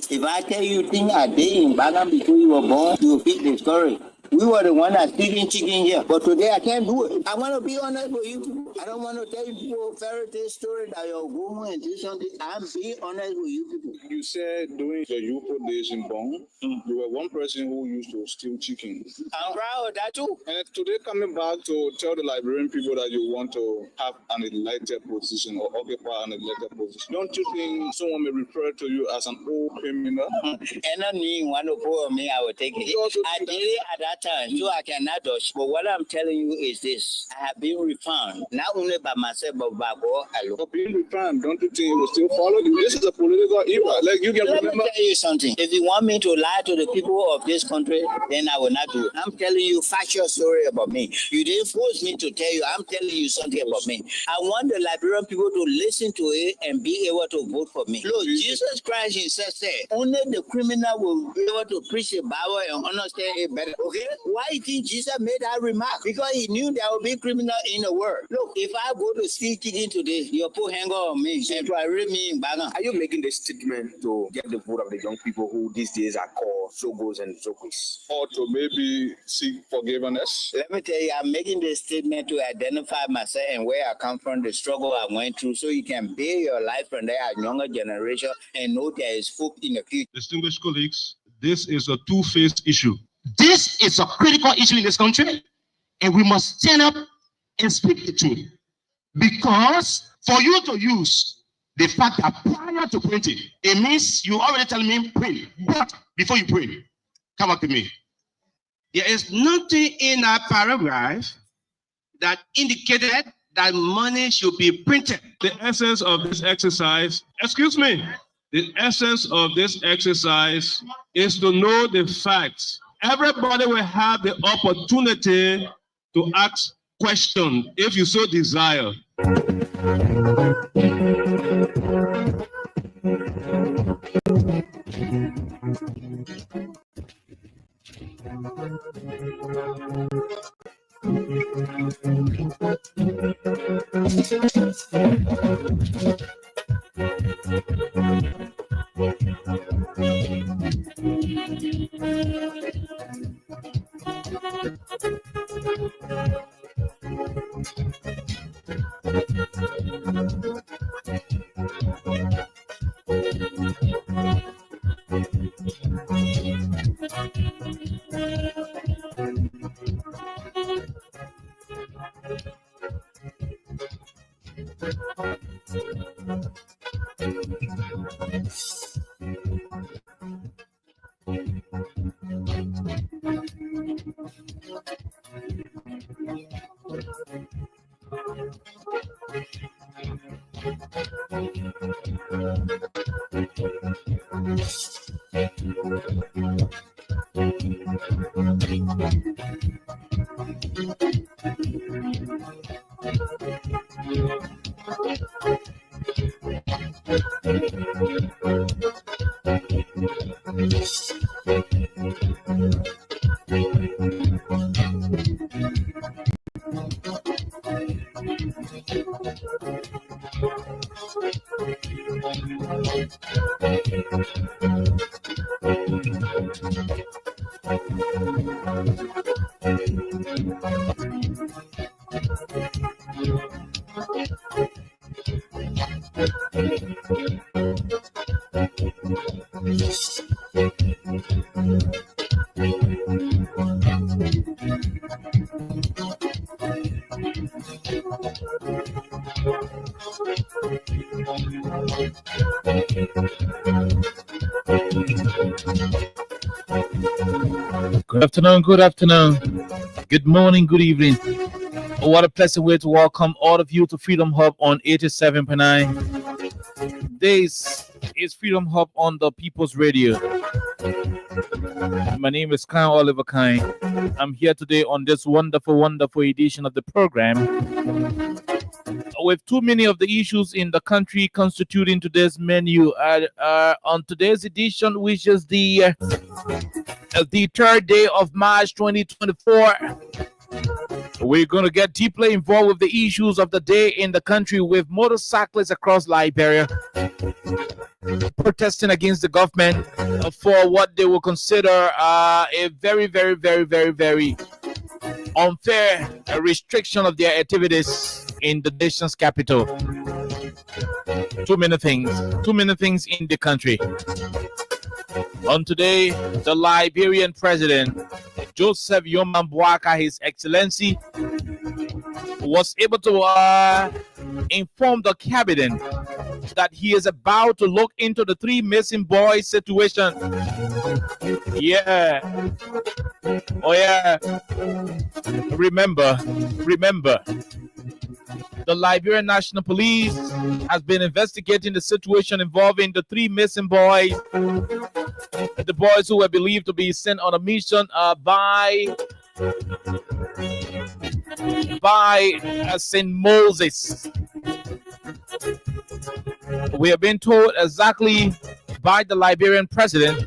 If I tell you things I did in Bagan before you were born, you will feel the story. We were the one that's speaking chicken here, but today I can't do it. I want to be honest with you. I don't want to tell you people fairy tale story that you're going and do something. I'm being honest with you people. You said during the youthful days in Bong, you were one person who used to steal chicken. I'm proud of that too. And today coming back to tell the Liberian people that you want to have an elected position or occupy an elected position, don't you think someone may refer to you as an old criminal? And I knew one of me, I would take it. I did it at that time, so I cannot dodge. But what I'm telling you is this: I have been refound, not only by myself, but by God alone. But being refound, don't you think you will still follow you? This is a political era. Like you can Let remember. me tell you something. If you want me to lie to the people of this country, then I will not do it. I'm telling you factual story about me. You didn't force me to tell you. I'm telling you something about me. I want the Liberian people to listen to it and be able to vote for me. Look, Jesus Christ himself said, only the criminal will be able to preach the Bible and understand it better. Okay? Why do you think Jesus made that remark? Because he knew there would be criminal in the world. Look, if I go to steal chicken today, you'll put hanger on me and try to read me in Bagan. Are you making this statement to get the vote of the young people who these days are called Zogos and Zogis? Or to maybe seek forgiveness? Let me tell you, I'm making this statement to identify myself and where I come from, the struggle I went through, so you can build your life from there at younger generation and know there is hope in the future. Distinguished colleagues, this is a two-faced issue. This is a critical issue in this country, and we must stand up and speak the truth. Because for you to use the fact that prior to printing, it means you already telling me print. But before you print, come up to me. There is nothing in that paragraph that indicated that money should be printed. The essence of this exercise, the essence of this exercise is to know the facts. Everybody will have the opportunity to ask questions if you so desire. Good afternoon, good morning, good evening. Oh, what a pleasant way to welcome all of you to Freedom Hub on 87.9. This is Freedom Hub on the People's Radio. My name is Kyle Oliver Kine. I'm here today on this wonderful edition of the program with too many of the issues in the country constituting today's menu. On today's edition, which is the 3rd day of March 2024, We're going to get deeply involved with the issues of the day in the country, with motorcyclists across Liberia protesting against the government for what they will consider a very, very, very, very, very unfair restriction of their activities in the nation's capital. Too many things in the country. On today, the Liberian president, Joseph Yoman Boaka, His Excellency, was able to inform the cabinet that he is about to look into the 3 missing boys situation. Yeah. Oh yeah. Remember. The Liberian National Police has been investigating the situation involving the 3 missing boys. The boys who were believed to be sent on a mission by St. Moses. We have been told exactly by the Liberian president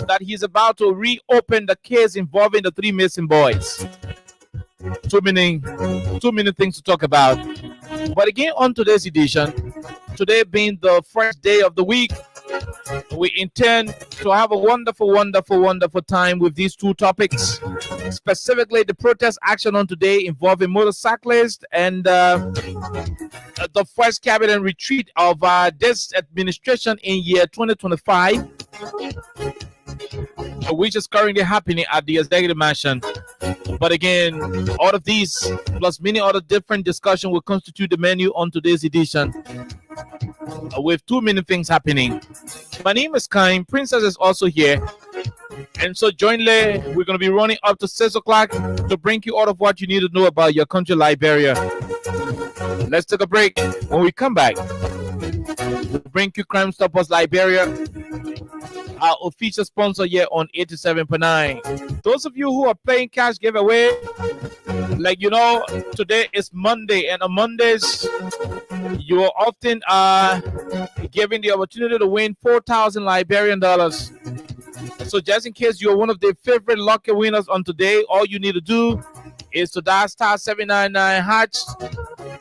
that he's about to reopen the case involving the 3 missing boys. Too many things to talk about. But again, on today's edition, today being the first day of the week, we intend to have a wonderful time with these 2 topics, specifically the protest action on today involving motorcyclists and the first cabinet retreat of this administration in year 2025, which is currently happening at the Executive Mansion. But again, all of these plus many other different discussions will constitute the menu on today's edition, with too many things happening. My name is Kaim. Princess is also here. And so jointly, we're going to be running up to 6 o'clock to bring you all of what you need to know about your country, Liberia. Let's take a break. When we come back, we'll bring you Crime Stoppers Liberia, our official sponsor here on 87.9. Those of you who are playing cash giveaway, like you know, today is Monday, and on Mondays you are often given the opportunity to win 4,000 Liberian dollars. So just in case you're one of the favorite lucky winners on today, all you need to do is to dial star 799 hatch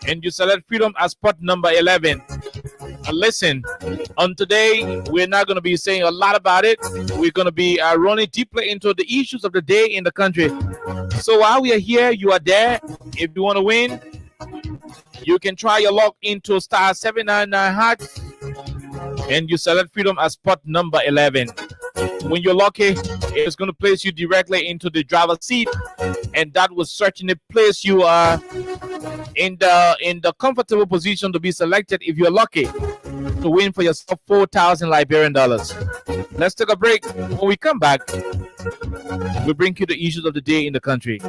and you select Freedom as spot number 11. Listen, on today, we're not going to be saying a lot about it. We're going to be running deeply into the issues of the day in the country. So while we are here, you are there. If you want to win, you can try your luck into star 799 hatch and you select Freedom as spot number 11. When you're lucky, it's going to place you directly into the driver's seat, and that will certainly place you in the comfortable position to be selected if you're lucky to win for yourself 4,000 Liberian dollars. Let's take a break. When we come back, we'll bring you the issues of the day in the country.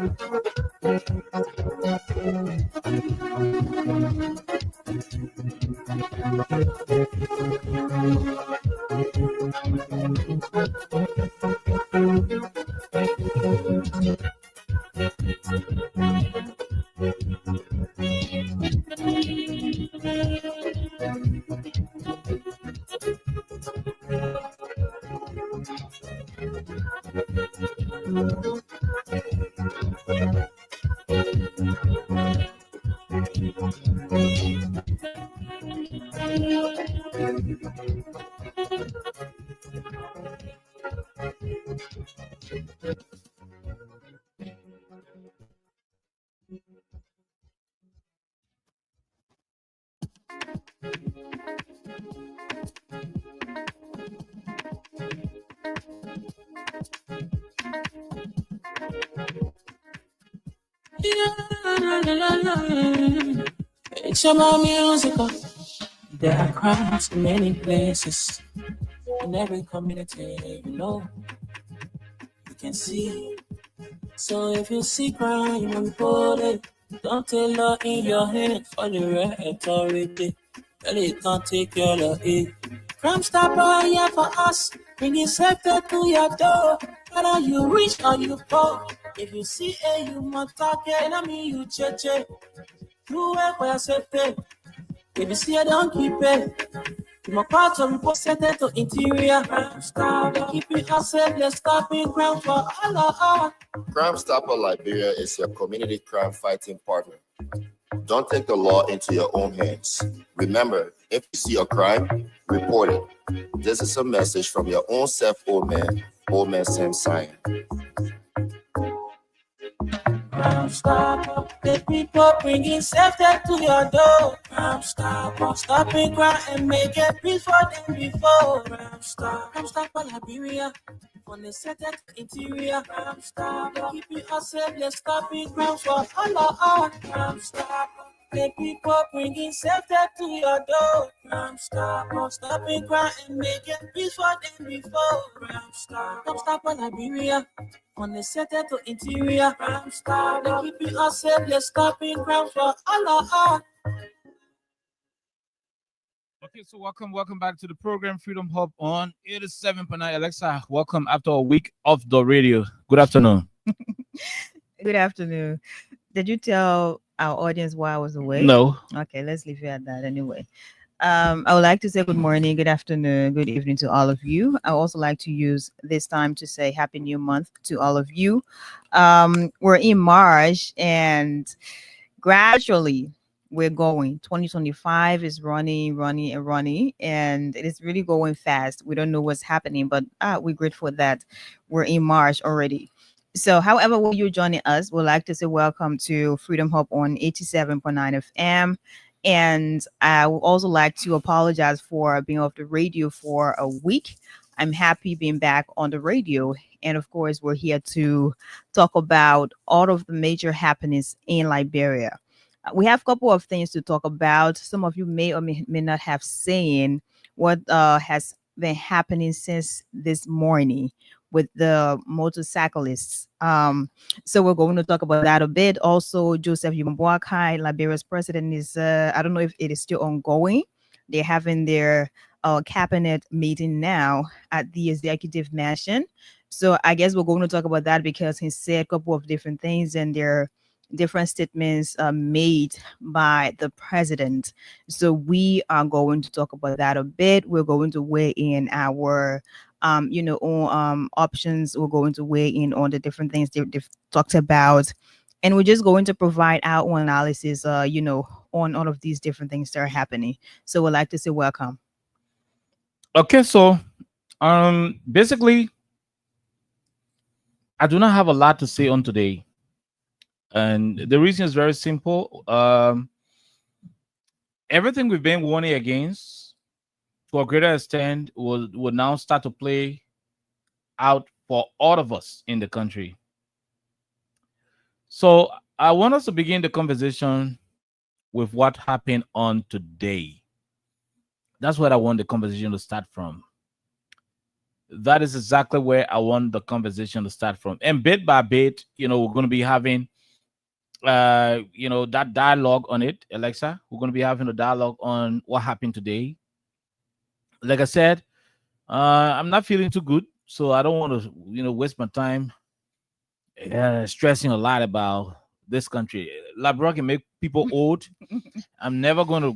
It's about musical. There are crimes in many places. In every community, you know, you can see. So if you see crime, you report it. Don't take law in your hands for the right authority. Well, it can't take your law in. Crime Stopper here for us. Bringing safety to your door. Whether you rich or you poor. If you see a you must talk it. And I mean you cheche. You work for your safety. If you see a don't keep it. Democratic president to interior. Crime Stopper, keep it ourselves, let's stop it crime for Allah. Crime Stopper Liberia is your community crime fighting partner. Don't take the law into your own hands. Remember, if you see a crime, report it. This is a message from your own self, Old Man Sam Sion. Crime Stopper, the people bringing safety to your door. Crime Stopper, stopping crime and make it peace for them before. Crime Stopper Liberia, on the set interior. Crime Stopper, keep it ourselves, let's stop it crime for Allah. Crime Stopper, the people bringing safety to your door. Crime Stopper, stopping crime and make it peace for them before. Crime Stopper Liberia, on the set to interior. Crime Stopper, keep it ourselves, let's stop it crime for Allah. Okay, so welcome back to the program Freedom Hub on 87.9. Alexa, welcome after a week of the radio. Good afternoon. Good afternoon. Did you tell our audience why I was away? No. Okay, let's leave it at that anyway. I would like to say good morning, good afternoon, good evening to all of you. I also like to use this time to say Happy New Month to all of you. We're in March and gradually we're going. 2025 is running, and it is really going fast. We don't know what's happening, but we're grateful that we're in March already. So, however, when you're joining us, we'd like to say welcome to Freedom Hub on 87.9 FM. And I would also like to apologize for being off the radio for a week. I'm happy being back on the radio. And of course, we're here to talk about all of the major happenings in Liberia. We have a couple of things to talk about. Some of you may or may not have seen what has been happening since this morning with the motorcyclists. So we're going to talk about that a bit. Also, Joseph Boakai, Liberia's president, is, I don't know if it is still ongoing. They're having their cabinet meeting now at the executive mansion. So I guess we're going to talk about that because he said a couple of different things and there different statements made by the president. So we are going to talk about that a bit. We're going to weigh in our options. We're going to weigh in on the different things they've talked about, and we're just going to provide our own analysis on all of these different things that are happening. So we'd like to say welcome. Okay, so basically I do not have a lot to say on today. And the reason is very simple. Everything we've been warning against, to a greater extent, will now start to play out for all of us in the country. So I want us to begin the conversation with what happened on today. That's where I want the conversation to start from. That is exactly where I want the conversation to start from. And bit by bit, we're going to be having that dialogue on it. Alexa, we're going to be having a dialogue on what happened today. Like I said, I'm not feeling too good, so I don't want to waste my time stressing a lot about this country. Liberia can make people old. I'm never gonna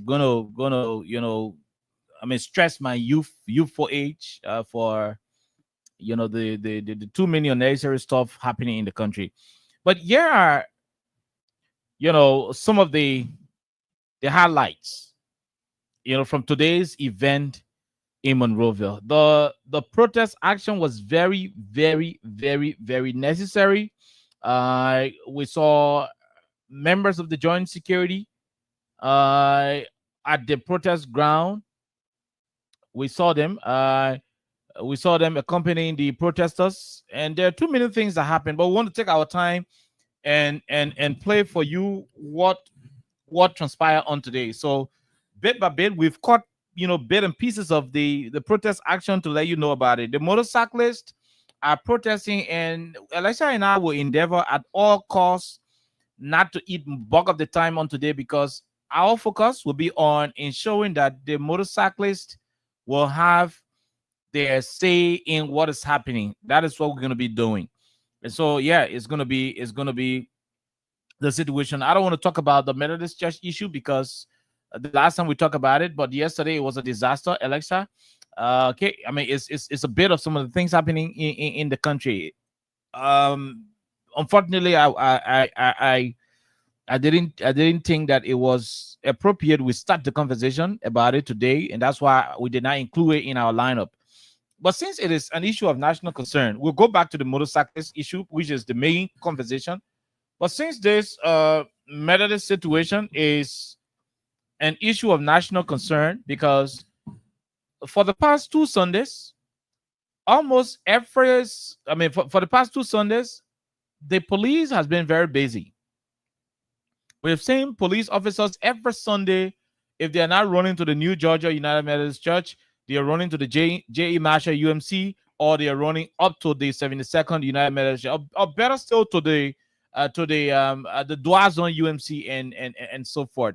stress my youthful age for the too many unnecessary stuff happening in the country. But here are some of the highlights from today's event in Monrovia. The protest action was very, very, very, very necessary. We saw members of the Joint Security at the protest ground. We saw them accompanying the protesters, and there are too many things that happened, but we want to take our time and play for you what transpired on today. So bit by bit, we've caught bit and pieces of the protest action to let you know about it. The motorcyclists are protesting, and Elisha and I will endeavor at all costs not to eat bulk of the time on today, because our focus will be on ensuring that the motorcyclists will have their say in what is happening. That is what we're going to be doing. And so, yeah, it's going to be the situation. I don't want to talk about the Methodist Church issue because the last time we talked about it, but yesterday it was a disaster, Alexa. Okay, I mean it's a bit of some of the things happening in the country. Unfortunately, I didn't think that it was appropriate we start the conversation about it today, and that's why we did not include it in our lineup. But since it is an issue of national concern, we'll go back to the motorcyclist issue, which is the main conversation. But since this Methodist situation is an issue of national concern, because for the past 2 Sundays, almost every, I mean, for the past 2 Sundays, the police has been very busy. We've seen police officers every Sunday, if they are not running to the New Georgia United Methodist Church, they are running to the J.E. Marshall UMC, or they are running up to the 72nd United Methodist Church, or better still to the Doazon UMC and so forth.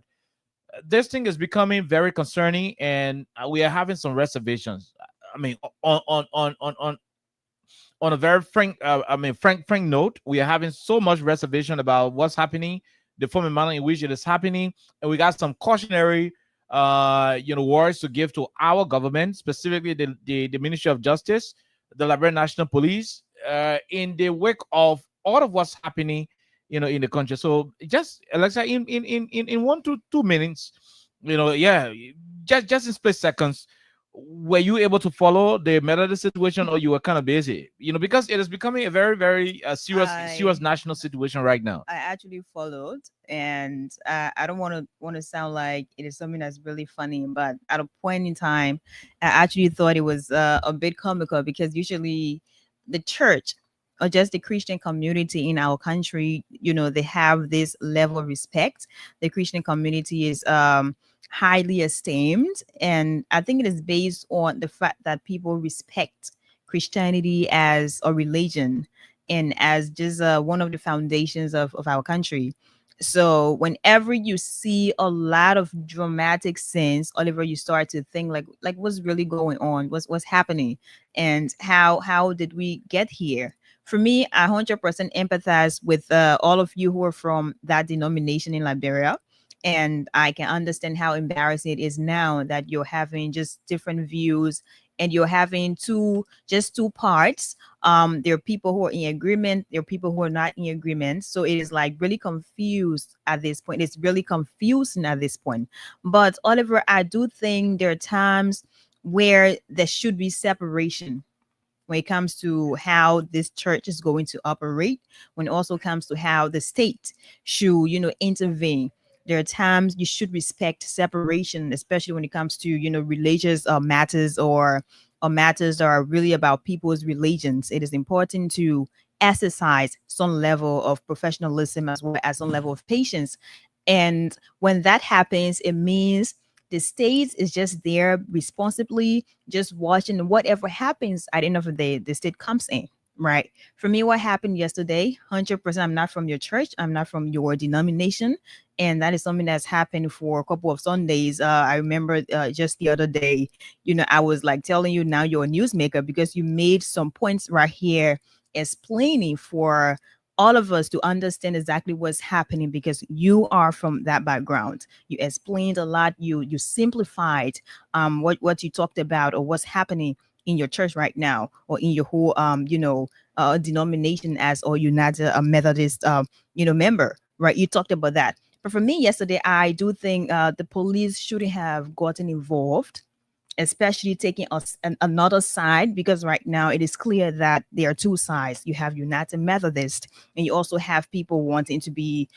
This thing is becoming very concerning, and we are having some reservations. I mean, on a very frank note, we are having so much reservation about what's happening, the form and manner in which it is happening, and we got some cautionary words to give to our government, specifically the Ministry of Justice, the Liberian National Police, in the wake of all of what's happening, in the country. So just, Alexa, in 1 to 2 minutes, just in split seconds, were you able to follow the Methodist situation, or you were kind of busy? Because it is becoming a very, very serious national situation right now. I actually followed, and I don't want to sound like it is something that's really funny, but at a point in time, I actually thought it was a bit comical, because usually the church or just the Christian community in our country, they have this level of respect. The Christian community is highly esteemed, and I think it is based on the fact that people respect Christianity as a religion and as just one of the foundations of our country. So whenever you see a lot of dramatic scenes, Oliver, you start to think like what's really going on, what's happening, and how did we get here? For me, I 100% empathize with all of you who are from that denomination in Liberia. And I can understand how embarrassing it is now that you're having just different views, and you're having two parts. There are people who are in agreement. There are people who are not in agreement. So it is like really confused at this point. It's really confusing at this point. But Oliver, I do think there are times where there should be separation when it comes to how this church is going to operate, when it also comes to how the state should, intervene. There are times you should respect separation, especially when it comes to, religious matters or matters that are really about people's religions. It is important to exercise some level of professionalism as well as some level of patience. And when that happens, it means the state is just there responsibly, just watching whatever happens. At the end of the day, the state comes in. Right. For me, what happened yesterday, 100%, I'm not from your church. I'm not from your denomination. And that is something that's happened for a couple of Sundays. I remember just the other day, I was like telling you, now you're a newsmaker, because you made some points right here explaining for all of us to understand exactly what's happening, because you are from that background. You explained a lot. You simplified what you talked about, or what's happening in your church right now, or in your whole denomination as or United Methodist member, right? You talked about that. But for me yesterday, I do think the police shouldn't have gotten involved, especially taking us another side, because right now it is clear that there are two sides. You have United Methodist, and you also have people wanting to be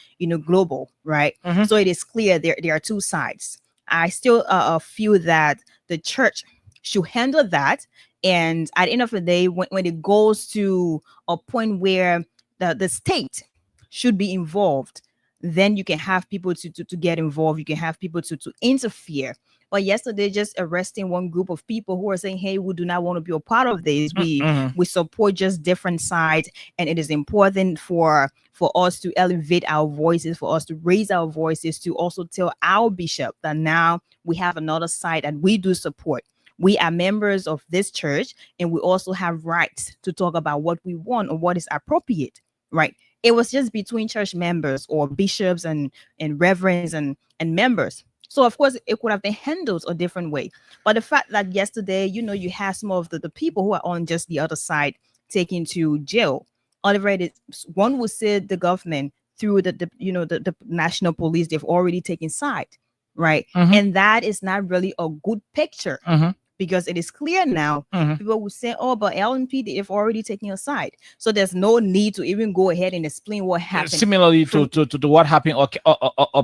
global, right? Mhm. So it is clear there are two sides. I still feel that the church should handle that. And at the end of the day, when it goes to a point where the state should be involved, then you can have people to get involved. You can have people to interfere. But yesterday, just arresting one group of people who are saying, hey, we do not want to be a part of this. We support just different sides. And it is important for us to elevate our voices, for us to raise our voices, to also tell our bishop that now we have another side that we do support. We are members of this church, and we also have rights to talk about what we want or what is appropriate, right? It was just between church members or bishops and reverends and members. So of course it could have been handled a different way. But the fact that yesterday, you had some of the people who are on just the other side taken to jail. Already, one would say the government through the national police, they've already taken side, right? Mhm. And that is not really a good picture. Mhm. Because it is clear now, Mhm. people will say, "Oh, but LNP they've already taken a side," so there's no need to even go ahead and explain what happened. Similarly from- to what happened up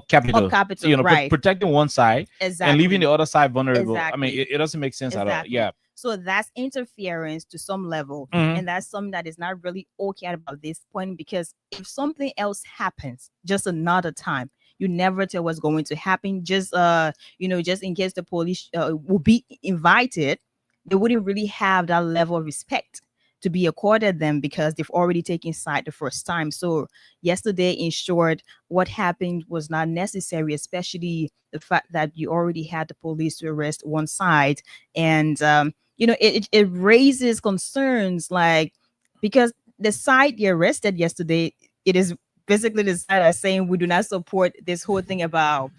Capitol. Up Capitol, You know, right. protecting one side and leaving the other side vulnerable. I mean, Exactly. it doesn't make sense at all. Exactly. Yeah. So that's interference to some level, Mhm. and that's something that is not really okay about this point, because if something else happens just another time, you never tell what's going to happen. Just just in case the police will be invited, they wouldn't really have that level of respect to be accorded them because they've already taken side the first time. So yesterday, in short, what happened was not necessary, especially the fact that you already had the police to arrest one side. And it raises concerns, like, because the side they arrested yesterday, it is basically the side are saying we do not support this whole thing about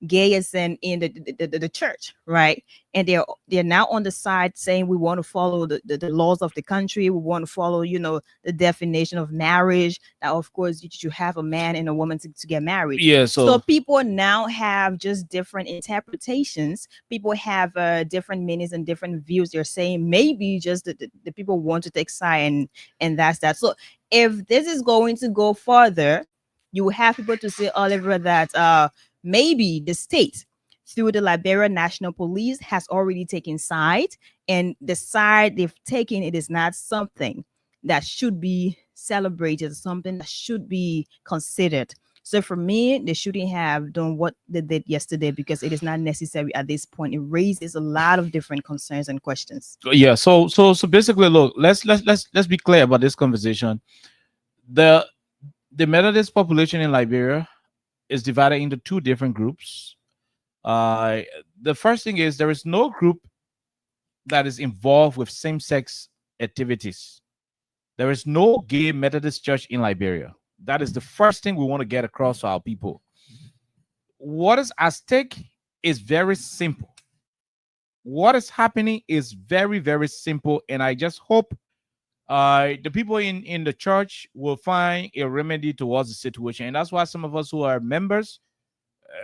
gayism in the church, right? And they're now on the side saying we want to follow the laws of the country, we want to follow the definition of marriage, that of course you should have a man and a woman to get married. Yeah. So people now have just different interpretations. People have different meanings and different views. They're saying maybe just the people want to take side, and that's that. So if this is going to go further, you will have people to say, Oliver, that maybe the state through the Liberia National Police has already taken side, and the side they've taken, it is not something that should be celebrated, something that should be considered. So for me, they shouldn't have done what they did yesterday, because it is not necessary at this point. It raises a lot of different concerns and questions. Yeah. So basically, look, let's be clear about this conversation. The Methodist population in Liberia is divided into two different groups. The first thing is there is no group that is involved with same-sex activities. There is no gay Methodist church in Liberia. That is the first thing we want to get across to our people. What is at stake is very simple. What is happening is very, very simple, and I just hope the people in the church will find a remedy towards the situation. And that's why some of us who are members,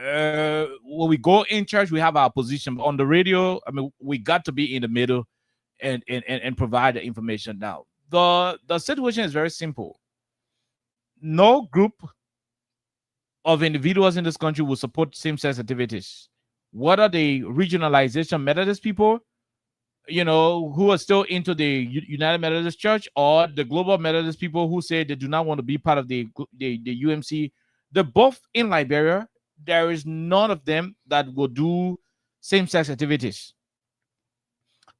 when we go in church, we have our position. But on the radio, I mean, we got to be in the middle and provide the information. Now, the situation is very simple. No group of individuals in this country will support same-sex activities. What are the regionalization Methodist people, who are still into the United Methodist Church, or the global Methodist people who say they do not want to be part of the UMC? They're both in Liberia. There is none of them that will do same-sex activities.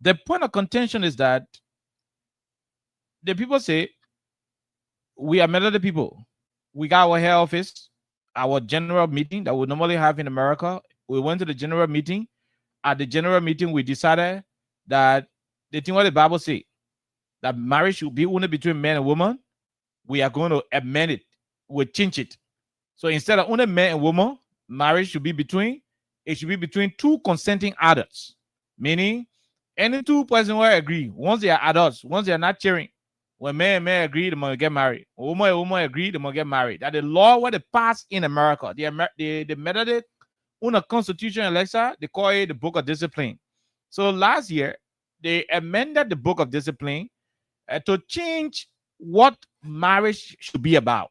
The point of contention is that the people say, we are Methodist people. We got our head office, our general meeting that we normally have in America. We went to the general meeting. At the general meeting, we decided that the thing what the Bible say, that marriage should be only between man and woman. We are going to amend it. We'll change it. So instead of only man and woman, marriage should be between two consenting adults. Meaning, any two persons will agree. Once they are adults, once they are not cheering, when man and man agree, they must get married. Woman and woman agree, they must get married. That the law what they passed in America, the Methodist on a constitution Alexa, they call it the Book of Discipline. So last year, they amended the Book of Discipline to change what marriage should be about.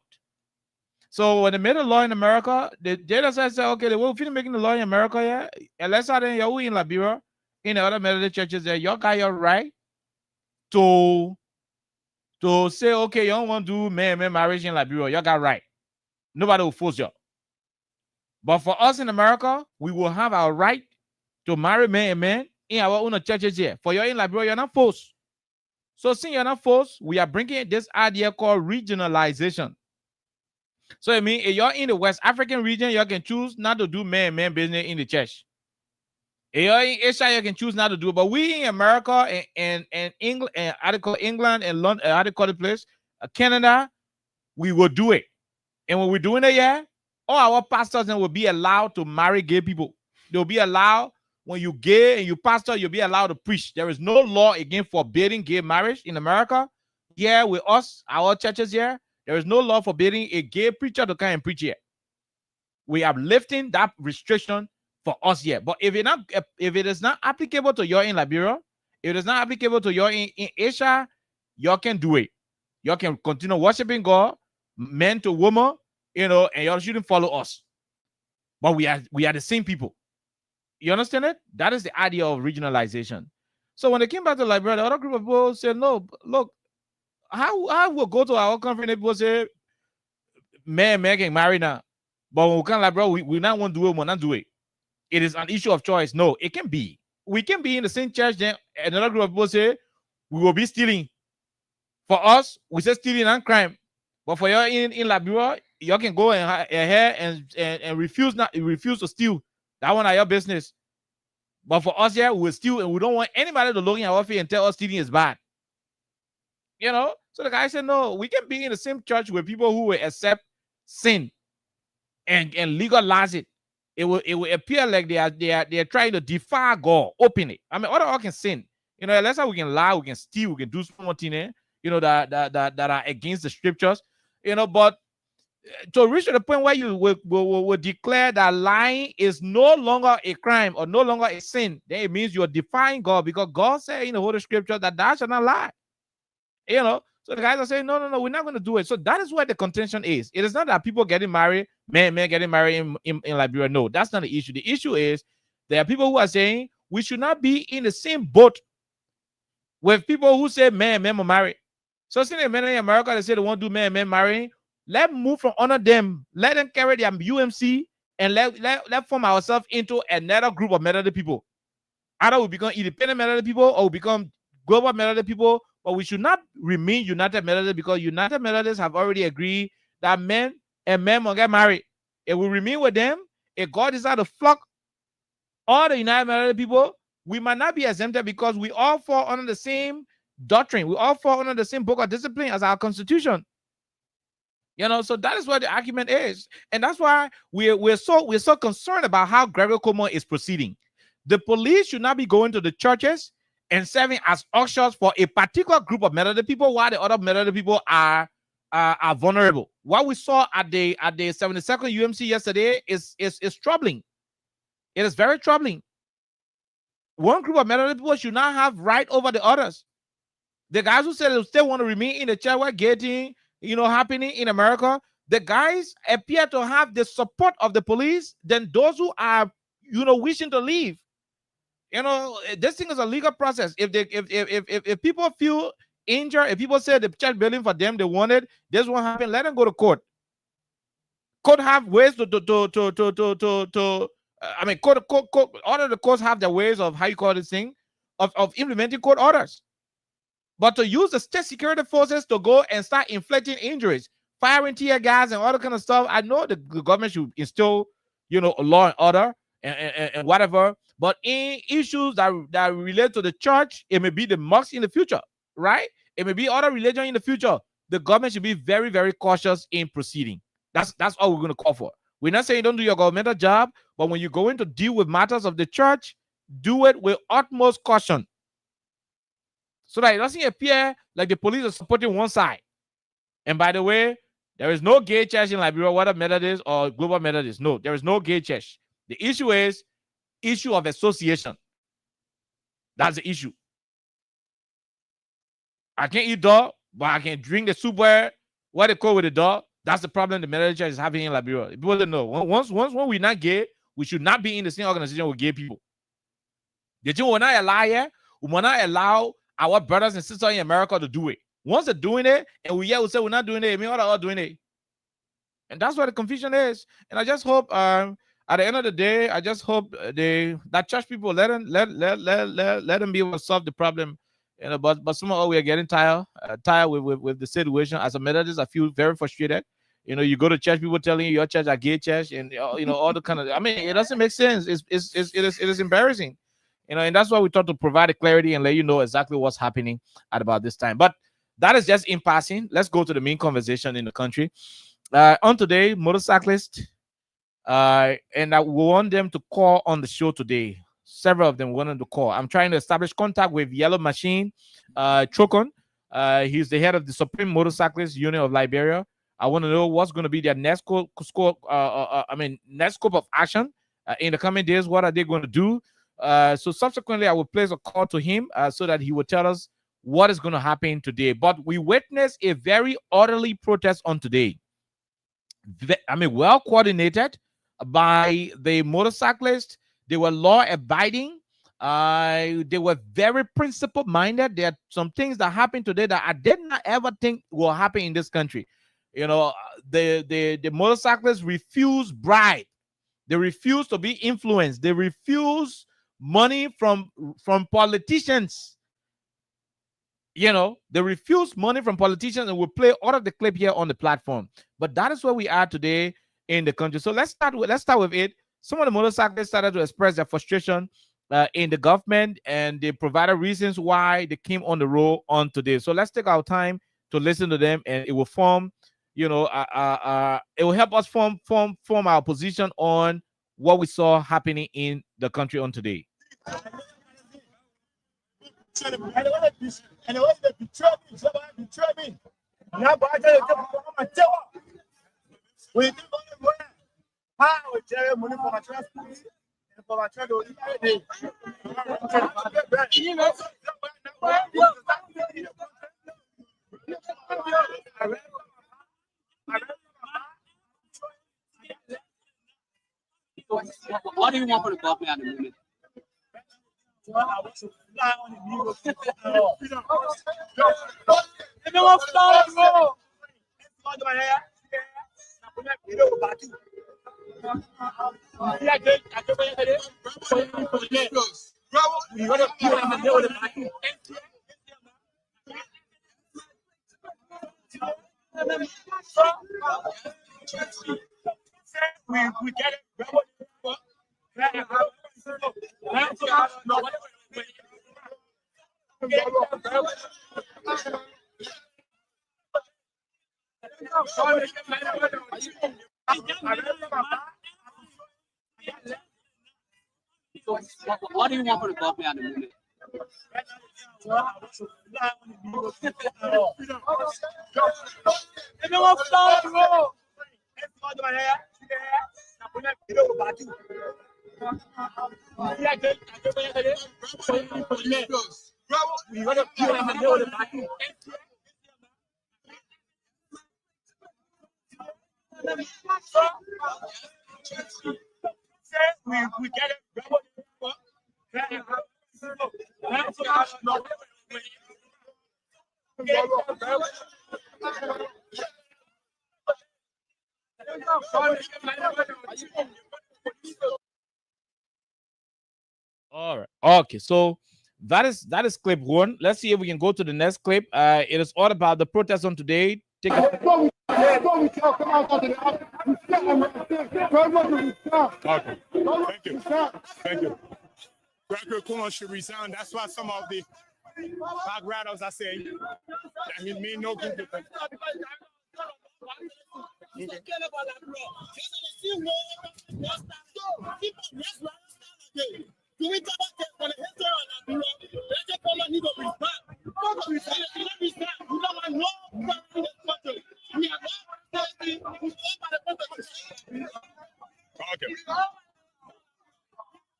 So when they made a law in America, they just said, okay, they will finish making the law in America, yeah. Alexa, then you're in Liberia, in the other Methodist churches there, you got your right to say, okay, you don't want to do man marriage in Liberia, you got right. Nobody will force you. But for us in America, we will have our right to marry man and man in our own churches here. For you in Liberia, you're not forced. So since you're not forced, we are bringing this idea called regionalization. So I mean, if you're in the West African region, you can choose not to do man business in the church. If you're in Asia, you can choose not to do it. But we in America and England, England and London, the place, Canada, we will do it. And when we're doing it, yeah, all our pastors then will be allowed to marry gay people. They'll be allowed, when you gay and you pastor, you'll be allowed to preach. There is no law against forbidding gay marriage in America. Here with us, our churches here, there is no law forbidding a gay preacher to come and preach here. We are lifting that restriction for us here. But if it is not applicable to you in Liberia, if it is not applicable to you in Asia, you can do it. You can continue worshiping God, men to woman, and you shouldn't follow us. But we are the same people. You understand it? That is the idea of regionalization. So when they came back to Liberia, the other group of people said, no, look, how we'll go to our country and people say, man can marry now. But when we come to Liberia, we not want to do it, we'll not do it. It is an issue of choice. No, it can be. We can be in the same church, then another group of people say, we will be stealing. For us, we say stealing and crime. But for you in Liberia, you can go and refuse to steal. That one are your business. But for us here, we steal, and we don't want anybody to look in our face and tell us stealing is bad. So the guy said, no, we can be in the same church with people who will accept sin and legalize it. It will appear like they are trying to defy God openly. I mean, other all can sin. That's how we can lie, we can steal, we can do something that are against the scriptures. But to reach to the point where you will declare that lying is no longer a crime or no longer a sin, then it means you're defying God, because God said in the Holy Scripture that thou shalt not lie. So the guys are saying, no, we're not going to do it. So that is where the contention is. It is not that people getting married, men getting married in Liberia. No, that's not the issue. The issue is there are people who are saying we should not be in the same boat with people who say men will marry. So since the men in America, they say they won't do men marrying, let move from under them. Let them carry their UMC and let form ourselves into another group of Methodist people. Either we become independent Methodist people or we become global Methodist people. But we should not remain United Methodists, because United Methodists have already agreed that men will get married. If we remain with them, if God decides to flock all the United Methodist people, we might not be exempted, because we all fall under the same doctrine. We all fall under the same book of discipline as our constitution. So that is what the argument is. And that's why we're so concerned about how Gregory Cuomo is proceeding. The police should not be going to the churches and serving as ushers for a particular group of Methodist people, while the other Methodist people are vulnerable. What we saw at the 72nd UMC yesterday is troubling. It is very troubling. One group of Methodist people should not have right over the others. The guys who said they still want to remain in the church where getting happening in America, the guys appear to have the support of the police than those who are wishing to leave. This thing is a legal process. If people feel injured, if people say the church building for them they wanted, this won't happen, let them go to court. Court have ways to all of the courts have their ways of how you call this thing of implementing court orders. But to use the state security forces to go and start inflicting injuries, firing tear gas and all that kind of stuff, I know the government should instill law and order and whatever. But in issues that relate to the church, it may be the mosque in the future, right? It may be other religion in the future. The government should be very, very cautious in proceeding. That's all we're going to call for. We're not saying don't do your governmental job, but when you go in to deal with matters of the church, do it with utmost caution, so that it doesn't appear like the police are supporting one side. And by the way, there is no gay church in Liberia, whether Methodist or global Methodist. No, there is no gay church. The issue is issue of association. That's the issue. I can't eat dog, but I can drink the soup where they call with the dog. That's the problem the Methodist church is having in Liberia. People don't know. Once when we're not gay, we should not be in the same organization with gay people. The thing will not allow here. We will not allow our brothers and sisters in America to do it. Once they're doing it, and we say we're not doing it, I mean, all doing it. And that's where the confusion is. And I just hope at the end of the day, I just hope that church people let them be able to solve the problem. But somehow we are getting tired with the situation. As a Methodist, I feel very frustrated. You go to church, people telling you your church are gay church, and all the kind of. I mean, it doesn't make sense. It is embarrassing. And that's why we thought to provide the clarity and let you know exactly what's happening at about this time. But that is just in passing. Let's go to the main conversation in the country. On today, motorcyclists And I want them to call on the show today. Several of them wanted to call. I'm trying to establish contact with Yellow Machine Chokon. He's the head of the Supreme Motorcyclist Union of Liberia. I want to know what's going to be their next next scope of action in the coming days. What are they going to do? So subsequently, I will place a call to him so that he will tell us what is going to happen today. But we witnessed a very orderly protest on today. Well coordinated by the motorcyclists. They were law-abiding. They were very principle-minded. There are some things that happened today that I did not ever think will happen in this country. You know, the motorcyclists refuse bribe. They refuse to be influenced. They refuse money from politicians. You know, they refuse money from politicians, and we'll play all of the clip here on the platform. But that is where we are today in the country. So let's start with it. Some of the motorcyclists started to express their frustration in the government, and they provided reasons why they came on the road on today. So let's take our time to listen to them, and it will form, you know, it will help us form our position on what we saw happening in the country on today. What do you want for the government at the moment? We get it. What do you want for the government at the moment? We get it. All right. Okay. So that is clip one. Let's see if we can go to the next clip. It is all about the protest on today. Take a Okay. Thank you. Thank you. Record Kuma should resign. That's why some of the backgrounders are saying that he mean no good to them.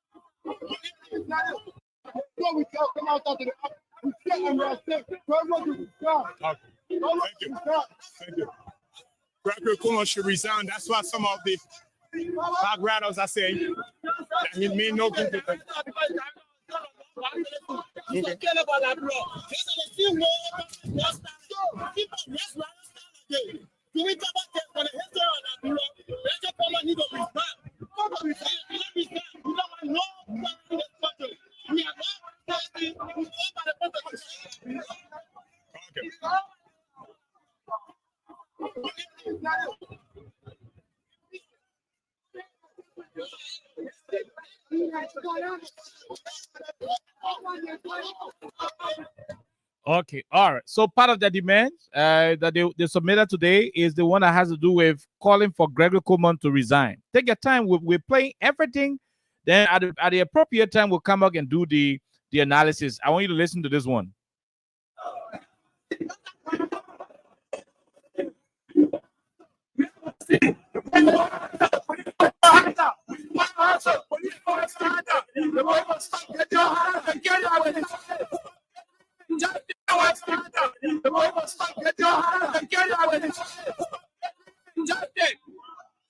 We come out of the Thank you. Thank you. Record Kuma should resign. That's why some of the backgrounders are saying that he mean no good to them. Okay, all right. So part of the demand that they submitted today is the one that has to do with calling for Gregory Coleman to resign. Take your time. We're playing everything. Then at the appropriate time, we'll come back and do the analysis. I want you to listen to this one.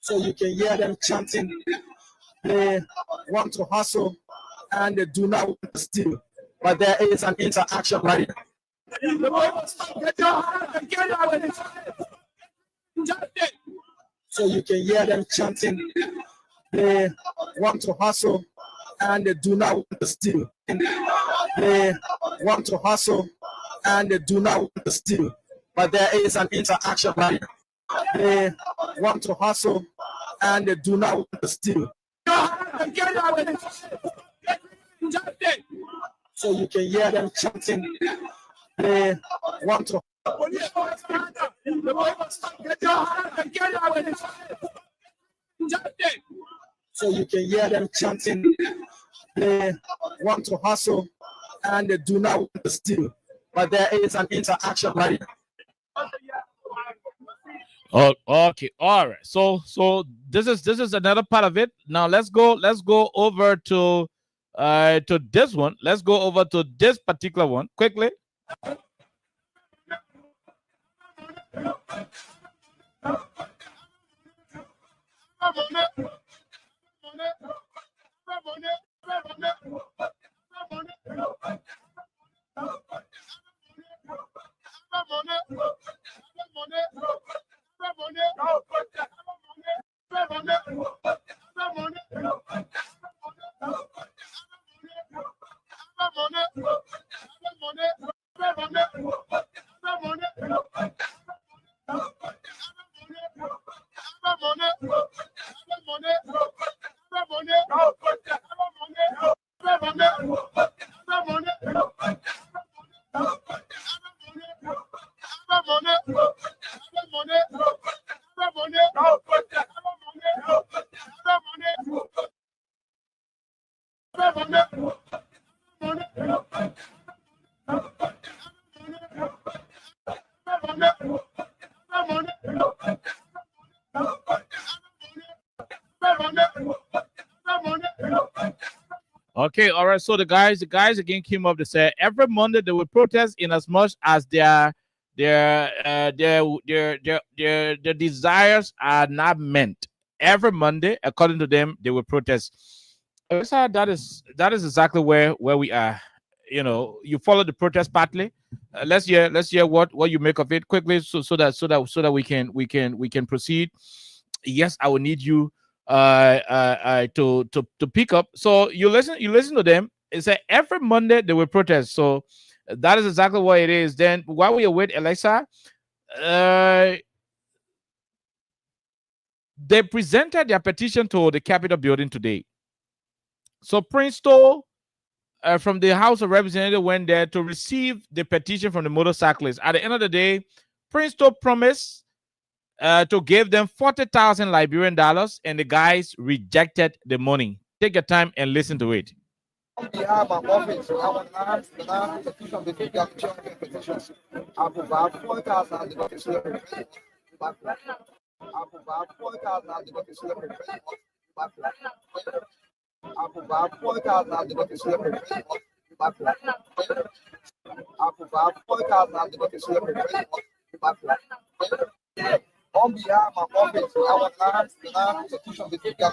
So you can hear them chanting. They want to hustle and they do not want to steal. But there is an interaction right now. So you can hear them chanting. They want to hustle and they do not want to steal. They want to hustle and they do not want to steal. But there is an interaction right now. They want to hustle and they do not want to steal. So you can hear them chanting. They want to. So you can hear them chanting. They want to hustle and they do not want to steal. But there is an interaction right now. Oh, okay, all right. So this is another part of it. Now let's go over to this one. Let's go over to this particular one quickly. Okay, all right. So the guys again came up to say every Monday they will protest in as much as their desires are not met. Every Monday, according to them, they will protest. So that is exactly where we are. You know, you follow the protest partly. Let's hear what you make of it quickly, so that we can proceed. Yes, I will need you to pick up. So you listen to them. It's like every Monday they will protest. So that is exactly what it is. Then while we await Alexa, they presented their petition to the Capitol building today. So Prince Toll from the House of Representatives went there to receive the petition from the motorcyclists. At the end of the day, Prince Toll promised to give them $40,000 Liberian dollars, and the guys rejected the money. Take your time and listen to it. On behalf of office, I would ask the non-petition of the figure petitions. I provide $4,000 and the office level. I provide $4,000 and the office level. I provide $4,000 and the office level. I provide $4,000 and the office level. On behalf of office, I would ask the non-petition of the figure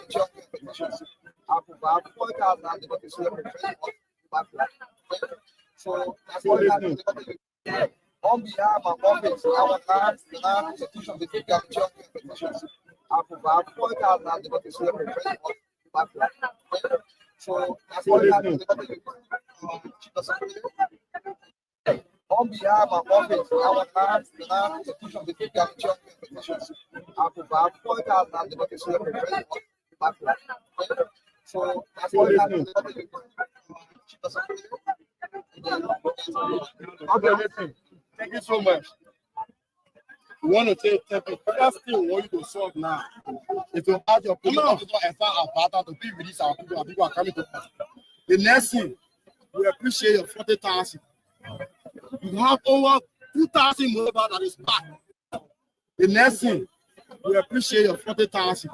petitions. I provide $4,000 and the office level. So that's what I do. On behalf of office, I would ask the non-petition of the figure petitions. I provide $4,000 and the office level. So that's what I do. On behalf of office, I would ask the non-petition of the figure petitions. I provide $4,000 and the office level. So that's what I do. Okay, listen. Thank you so much. We want to take the first thing we want you to solve now is to add your police officer and start about to be release our people and people are coming to us. The next thing, we appreciate your 40,000. You have over 2,000 mobile that is back. The next thing, we appreciate your 40,000.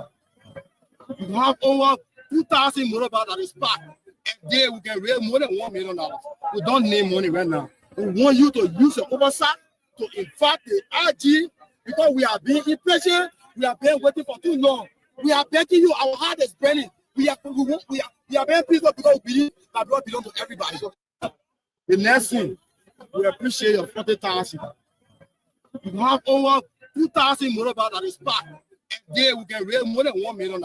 You have over 2,000 mobile that is back. A day we can raise more than $1 million. We don't need money right now. We want you to use your oversight to invite the IG because we are being impatient. We are being waiting for too long. We are begging you. Our heart is burning. We are being peaceful because we believe that God belongs to everybody. The next thing, we appreciate your 40,000. You have over 2,000 mobile that is back. A day we can raise more than $1 million.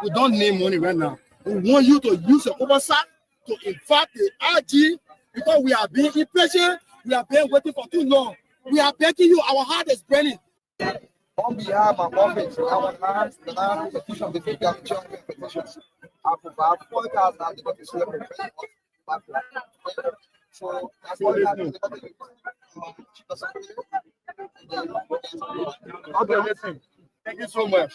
We don't need money right now. We want you to use your oversight to invite the IG because we are being impatient. We are being waiting for too long. We are begging you. Our heart is burning. On behalf of office, our lands, the land petition of the federal champion petitions, I provide 4,000 to celebrate. So that's what we have to Okay, listen. Thank you so much.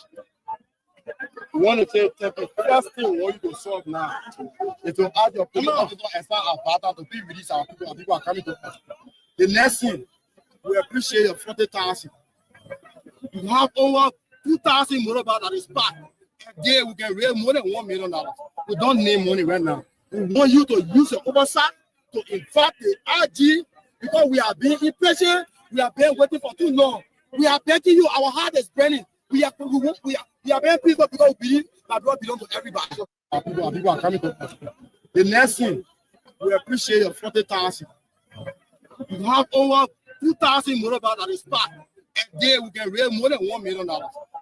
We want to take the first thing we want you to solve now is to add your police officer and start about to be release our people and people are coming to us. The next thing, we appreciate your 40,000. You have over 2,000 mobile that is back. A day we can raise more than $1 million. We don't need money right now. We want you to use your oversight to invite the IG because we are being impatient. We are being waiting for too long. We are begging you. Our heart is burning. We are being peaceful because we believe that God belongs to everybody. People are coming to us. The next thing, we appreciate your 40,000. You have over 2,000 mobile that is back. A day we can raise more than $1 million.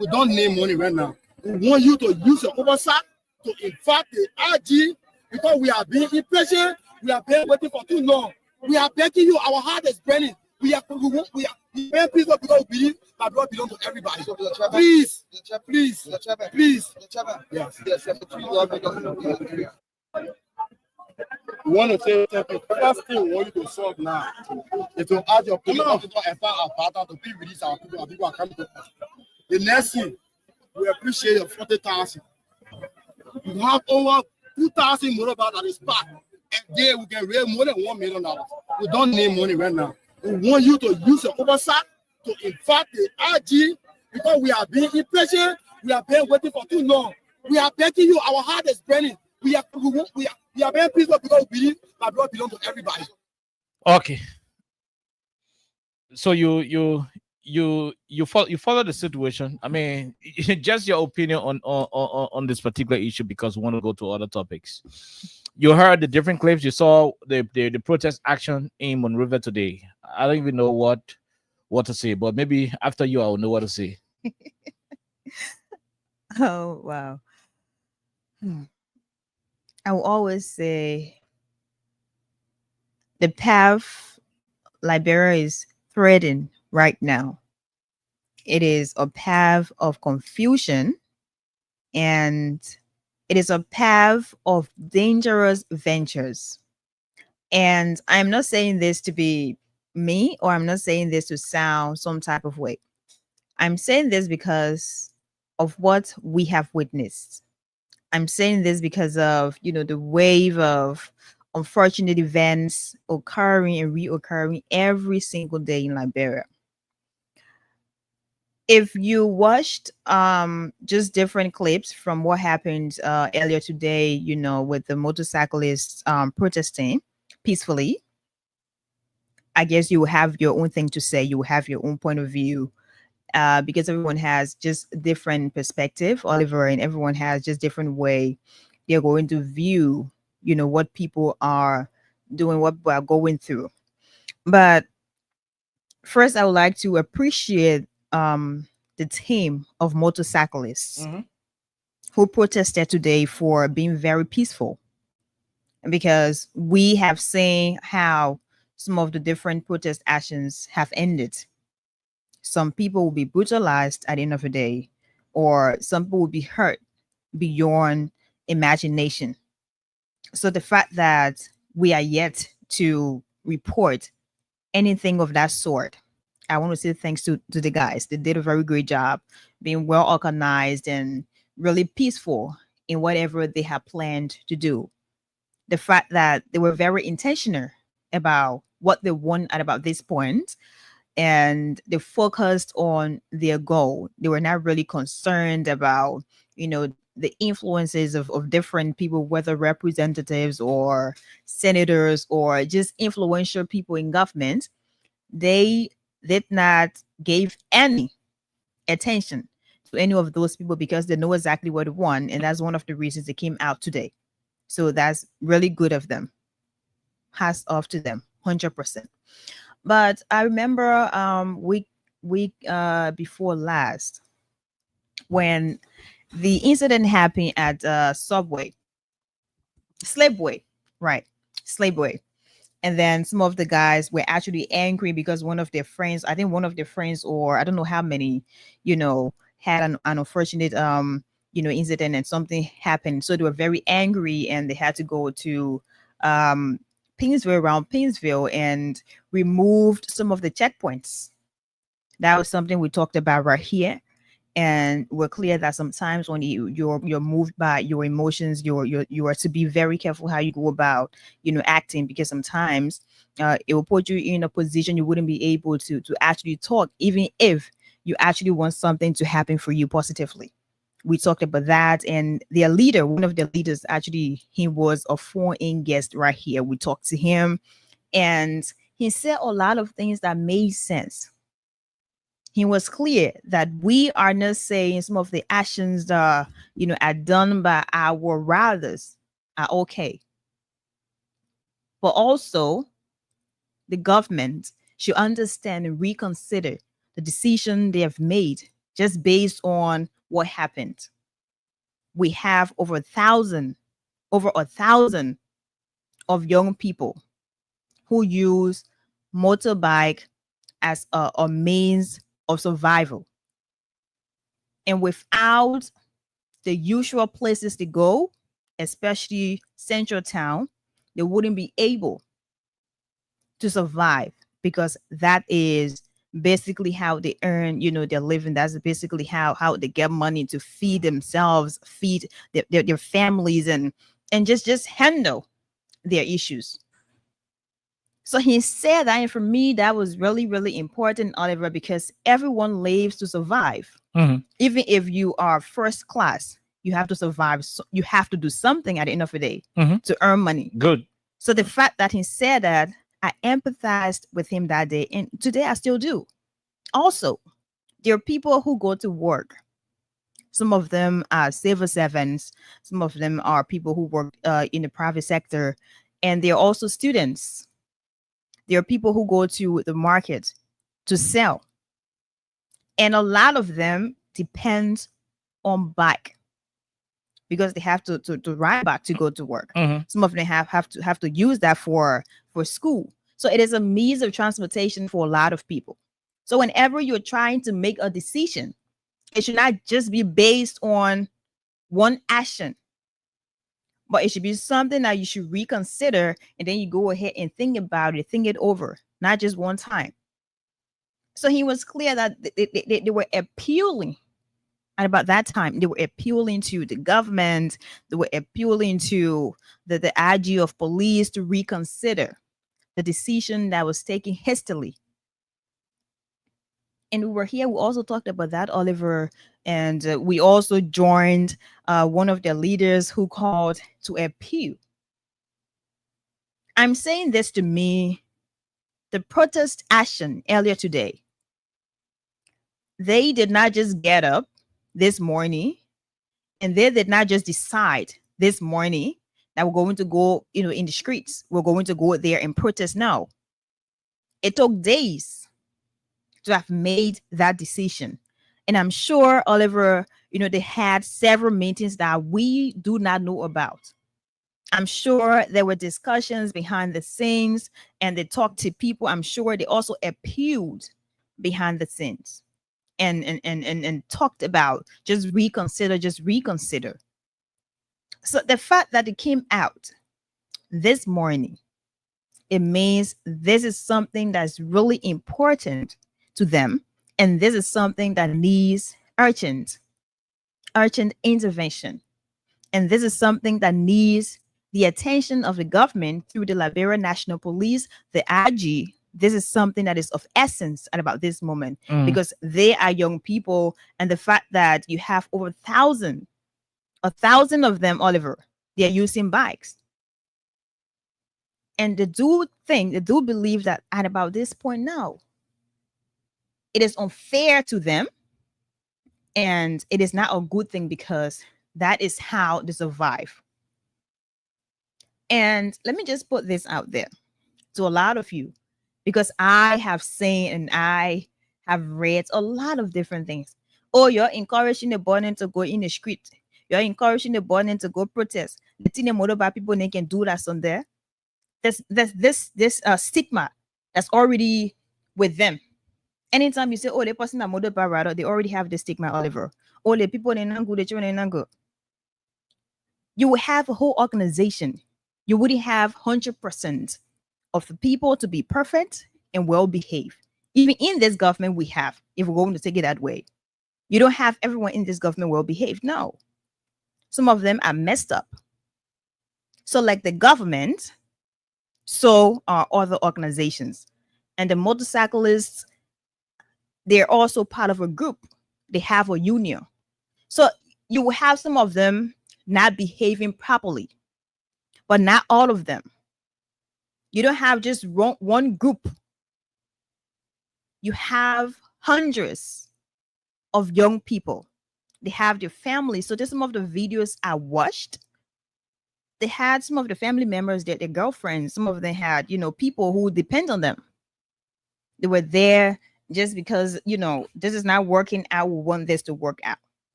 We don't need money right now. We want you to use your oversight to invite the IG because we are being impatient. We are being waiting for too long. We are begging you. Our heart is burning. We are being peaceful because we believe that God belongs to everybody. Please. Yes. We want to say the first thing we want you to solve now is to add your police officer and start about to be release our people and people are coming to us. The next thing, we appreciate your 40,000. You have over 2,000 mobile that is back. A day we can raise more than $1 million. We don't need money right now. We want you to use your oversight to invite the IG because we are being impatient. We are being waiting for too long. We are begging you. Our heart is burning. We are being peaceful because we believe that God belongs to everybody. Okay. So you follow the situation. I mean, just your opinion on this particular issue because we want to go to other topics. You heard the different clips. You saw the protest action in Monrovia today. I don't even know what to say, but maybe after you, I will know what to say. Oh, wow. I will always say the path Liberia is threading right now. It is a path of confusion and it is a path of dangerous ventures. And I'm not saying this to be me, or I'm not saying this to sound some type of way. I'm saying this because of what we have witnessed. I'm saying this because of, the wave of unfortunate events occurring and reoccurring every single day in Liberia. If you watched just different clips from what happened earlier today, with the motorcyclists protesting peacefully, I guess you have your own thing to say. You have your own point of view because everyone has just different perspective, Oliver, and everyone has just different way they're going to view, what people are doing, what we are going through. But first, I would like to appreciate the team of motorcyclists who protested today for being very peaceful, because we have seen how some of the different protest actions have ended. Some people will be brutalized at the end of the day, or some people will be hurt beyond imagination. So the fact that we are yet to report anything of that sort. I want to say thanks to the guys. They did a very great job being well organized and really peaceful in whatever they had planned to do. The fact that they were very intentional about what they want at about this point, and they focused on their goal. They were not really concerned about, the influences of different people, whether representatives or senators or just influential people in government. They did not give any attention to any of those people because they know exactly what they want, and that's one of the reasons they came out today. So that's really good of them. Hats off to them, 100%. But I remember week before last, when the incident happened at Slabway, and then some of the guys were actually angry because one of their friends, or I don't know how many, had an unfortunate incident and something happened. So they were very angry and they had to go to around Painesville, and removed some of the checkpoints. That was something we talked about right here. And we're clear that sometimes when you're moved by your emotions, you are to be very careful how you go about, acting, because sometimes it will put you in a position you wouldn't be able to actually talk, even if you actually want something to happen for you positively. We talked about that, and their leader, one of the leaders, actually, he was a phone-in guest right here. We talked to him, and he said a lot of things that made sense. He was clear that we are not saying some of the actions that are done by our brothers are okay, but also the government should understand and reconsider the decision they have made just based on what happened. We have over 1,000 of young people who use motorbike as a means of survival. And without the usual places to go, especially Central Town, they wouldn't be able to survive, because that is basically how they earn, their living. That's basically how they get money to feed themselves, feed their families, and just handle their issues. So he said that, and for me, that was really, really important, Oliver, because everyone lives to survive. Even if you are first class, you have to survive. So you have to do something at the end of the day to earn money. Good. So the fact that he said that, I empathized with him that day, and today I still do. Also, there are people who go to work. Some of them are civil servants. Some of them are people who work in the private sector, and they're also students. There are people who go to the market to sell, and a lot of them depend on bike because they have to ride back to go to work. Some of them have to use that for school. So it is a means of transportation for a lot of people. So whenever you're trying to make a decision, it should not just be based on one action, but it should be something that you should reconsider, and then you go ahead and think about it, think it over, not just one time. So he was clear that they were appealing. And about that time, they were appealing to the government. They were appealing to the IG of police to reconsider the decision that was taken hastily. And we were here. We also talked about that, Oliver. And we also joined one of their leaders who called to appeal. I'm saying this to me, the protest action earlier today, they did not just get up this morning, and they did not just decide this morning that we're going to go, in the streets. We're going to go there and protest now. It took days to have made that decision. And I'm sure, Oliver, they had several meetings that we do not know about. I'm sure there were discussions behind the scenes, and they talked to people. I'm sure they also appealed behind the scenes and talked about just reconsider. So the fact that it came out this morning it means this is something that's really important to them, and this is something that needs urgent intervention. And this is something that needs the attention of the government through the Liberia National Police, the IG. This is something that is of essence at about this moment, because they are young people, and the fact that you have over 1,000 of them, Oliver, they are using bikes. And they do believe that at about this point now, it is unfair to them, and it is not a good thing, because that is how they survive. And let me just put this out there to a lot of you, because I have seen and I have read a lot of different things. Oh, you're encouraging the burning to go in the street. You're encouraging the burning to go protest. The thing about people, they can do that on there. There's this stigma that's already with them. Anytime you say, oh, the person that motorbike rider, they already have the stigma, Oliver. Oh, the people they not good, the children they not good. You would have a whole organization. You wouldn't have 100% of the people to be perfect and well behaved. Even in this government we have, if we're going to take it that way, you don't have everyone in this government well behaved. No, some of them are messed up. So like the government, so are other organizations. And the motorcyclists, they're also part of a group. They have a union. So you will have some of them not behaving properly, but not all of them. You don't have just one group. You have hundreds of young people. They have their families. So just some of the videos I watched, they had some of the family members, their girlfriends. Some of them had, people who depend on them. They were there just because, this is not working out. We want this to work out.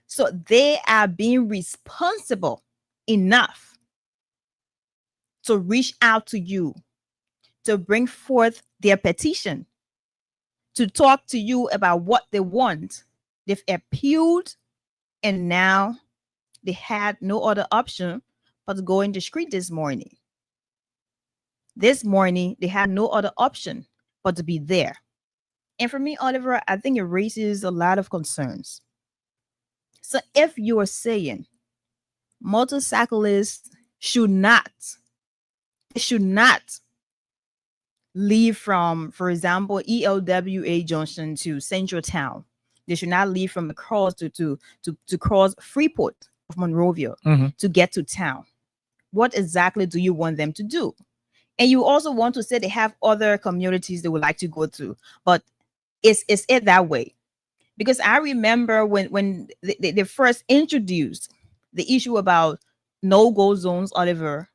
So they are being responsible enough to reach out to you, to bring forth their petition, to talk to you about what they want. They've appealed, and now they had no other option but to go in the street this morning. This morning, they had no other option but to be there. And for me, Oliver, I think it raises a lot of concerns. So if you are saying motorcyclists should not leave from, for example, ELWA Junction to Central Town. They should not leave from across to cross Freeport of Monrovia to get to town. What exactly do you want them to do? And you also want to say they have other communities they would like to go to, but is it that way? Because I remember when they first introduced the issue about no-go zones, Oliver,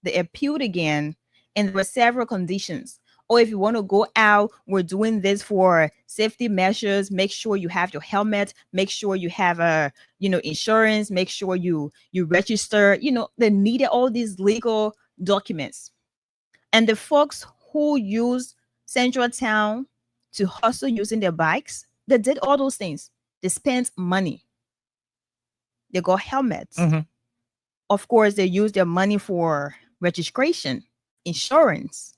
they appealed again, and there were several conditions. Or if you want to go out, we're doing this for safety measures. Make sure you have your helmet. Make sure you have insurance. Make sure you register. They needed all these legal documents. And the folks who use Central Town to hustle using their bikes, they did all those things. They spent money. They got helmets. Of course, they use their money for registration, insurance.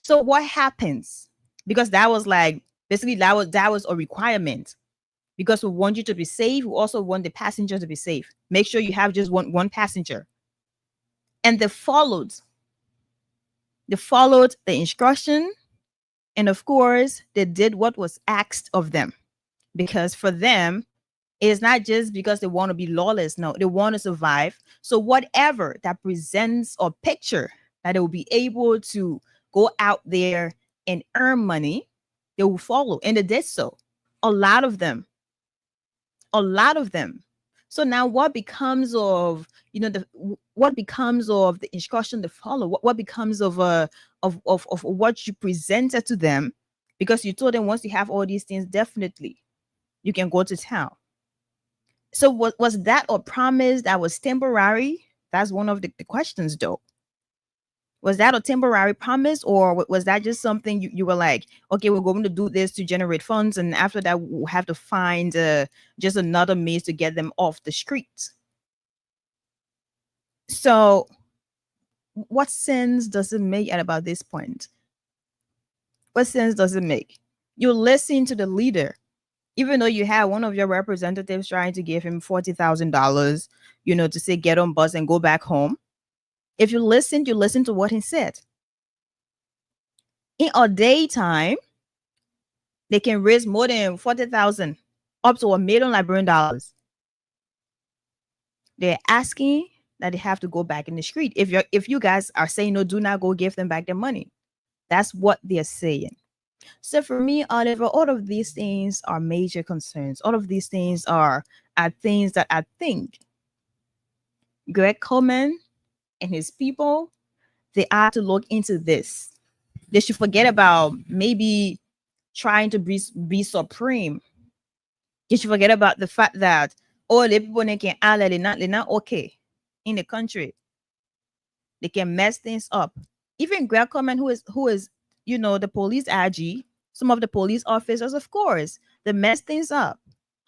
So what happens? Because that was basically that was a requirement. Because we want you to be safe, we also want the passenger to be safe. Make sure you have just one passenger. And they followed the instruction. And of course, they did what was asked of them. Because for them, it's not just because they want to be lawless. No, they want to survive. So whatever that presents a picture that they will be able to go out there and earn money, they will follow. And they did so. A lot of them. So now what becomes of, what becomes of the instruction to follow? What becomes of what you presented to them? Because you told them once you have all these things, definitely you can go to town. So was that a promise that was temporary? That's one of the questions, though. Was that a temporary promise, or was that just something you were like, okay, we're going to do this to generate funds, and after that we'll have to find just another means to get them off the streets? So What sense does it make at about this point? What sense does it make? You listen to the leader, even though you have one of your representatives trying to give him $40,000, to say get on bus and go back home. If you listen to what he said. In a daytime, they can raise more than 40,000, up to $1 million Liberian. They're asking that they have to go back in the street. If you guys are saying no, do not go give them back their money. That's what they're saying. So for me, Oliver, all of these things are major concerns. All of these things are things that I think Greg Coleman and his people, they are to look into this. They should forget about maybe trying to be supreme. They should forget about the fact that all the people they can they're not okay in the country. They can mess things up. Even Greg Coleman, who is the police IG, some of the police officers, of course, they mess things up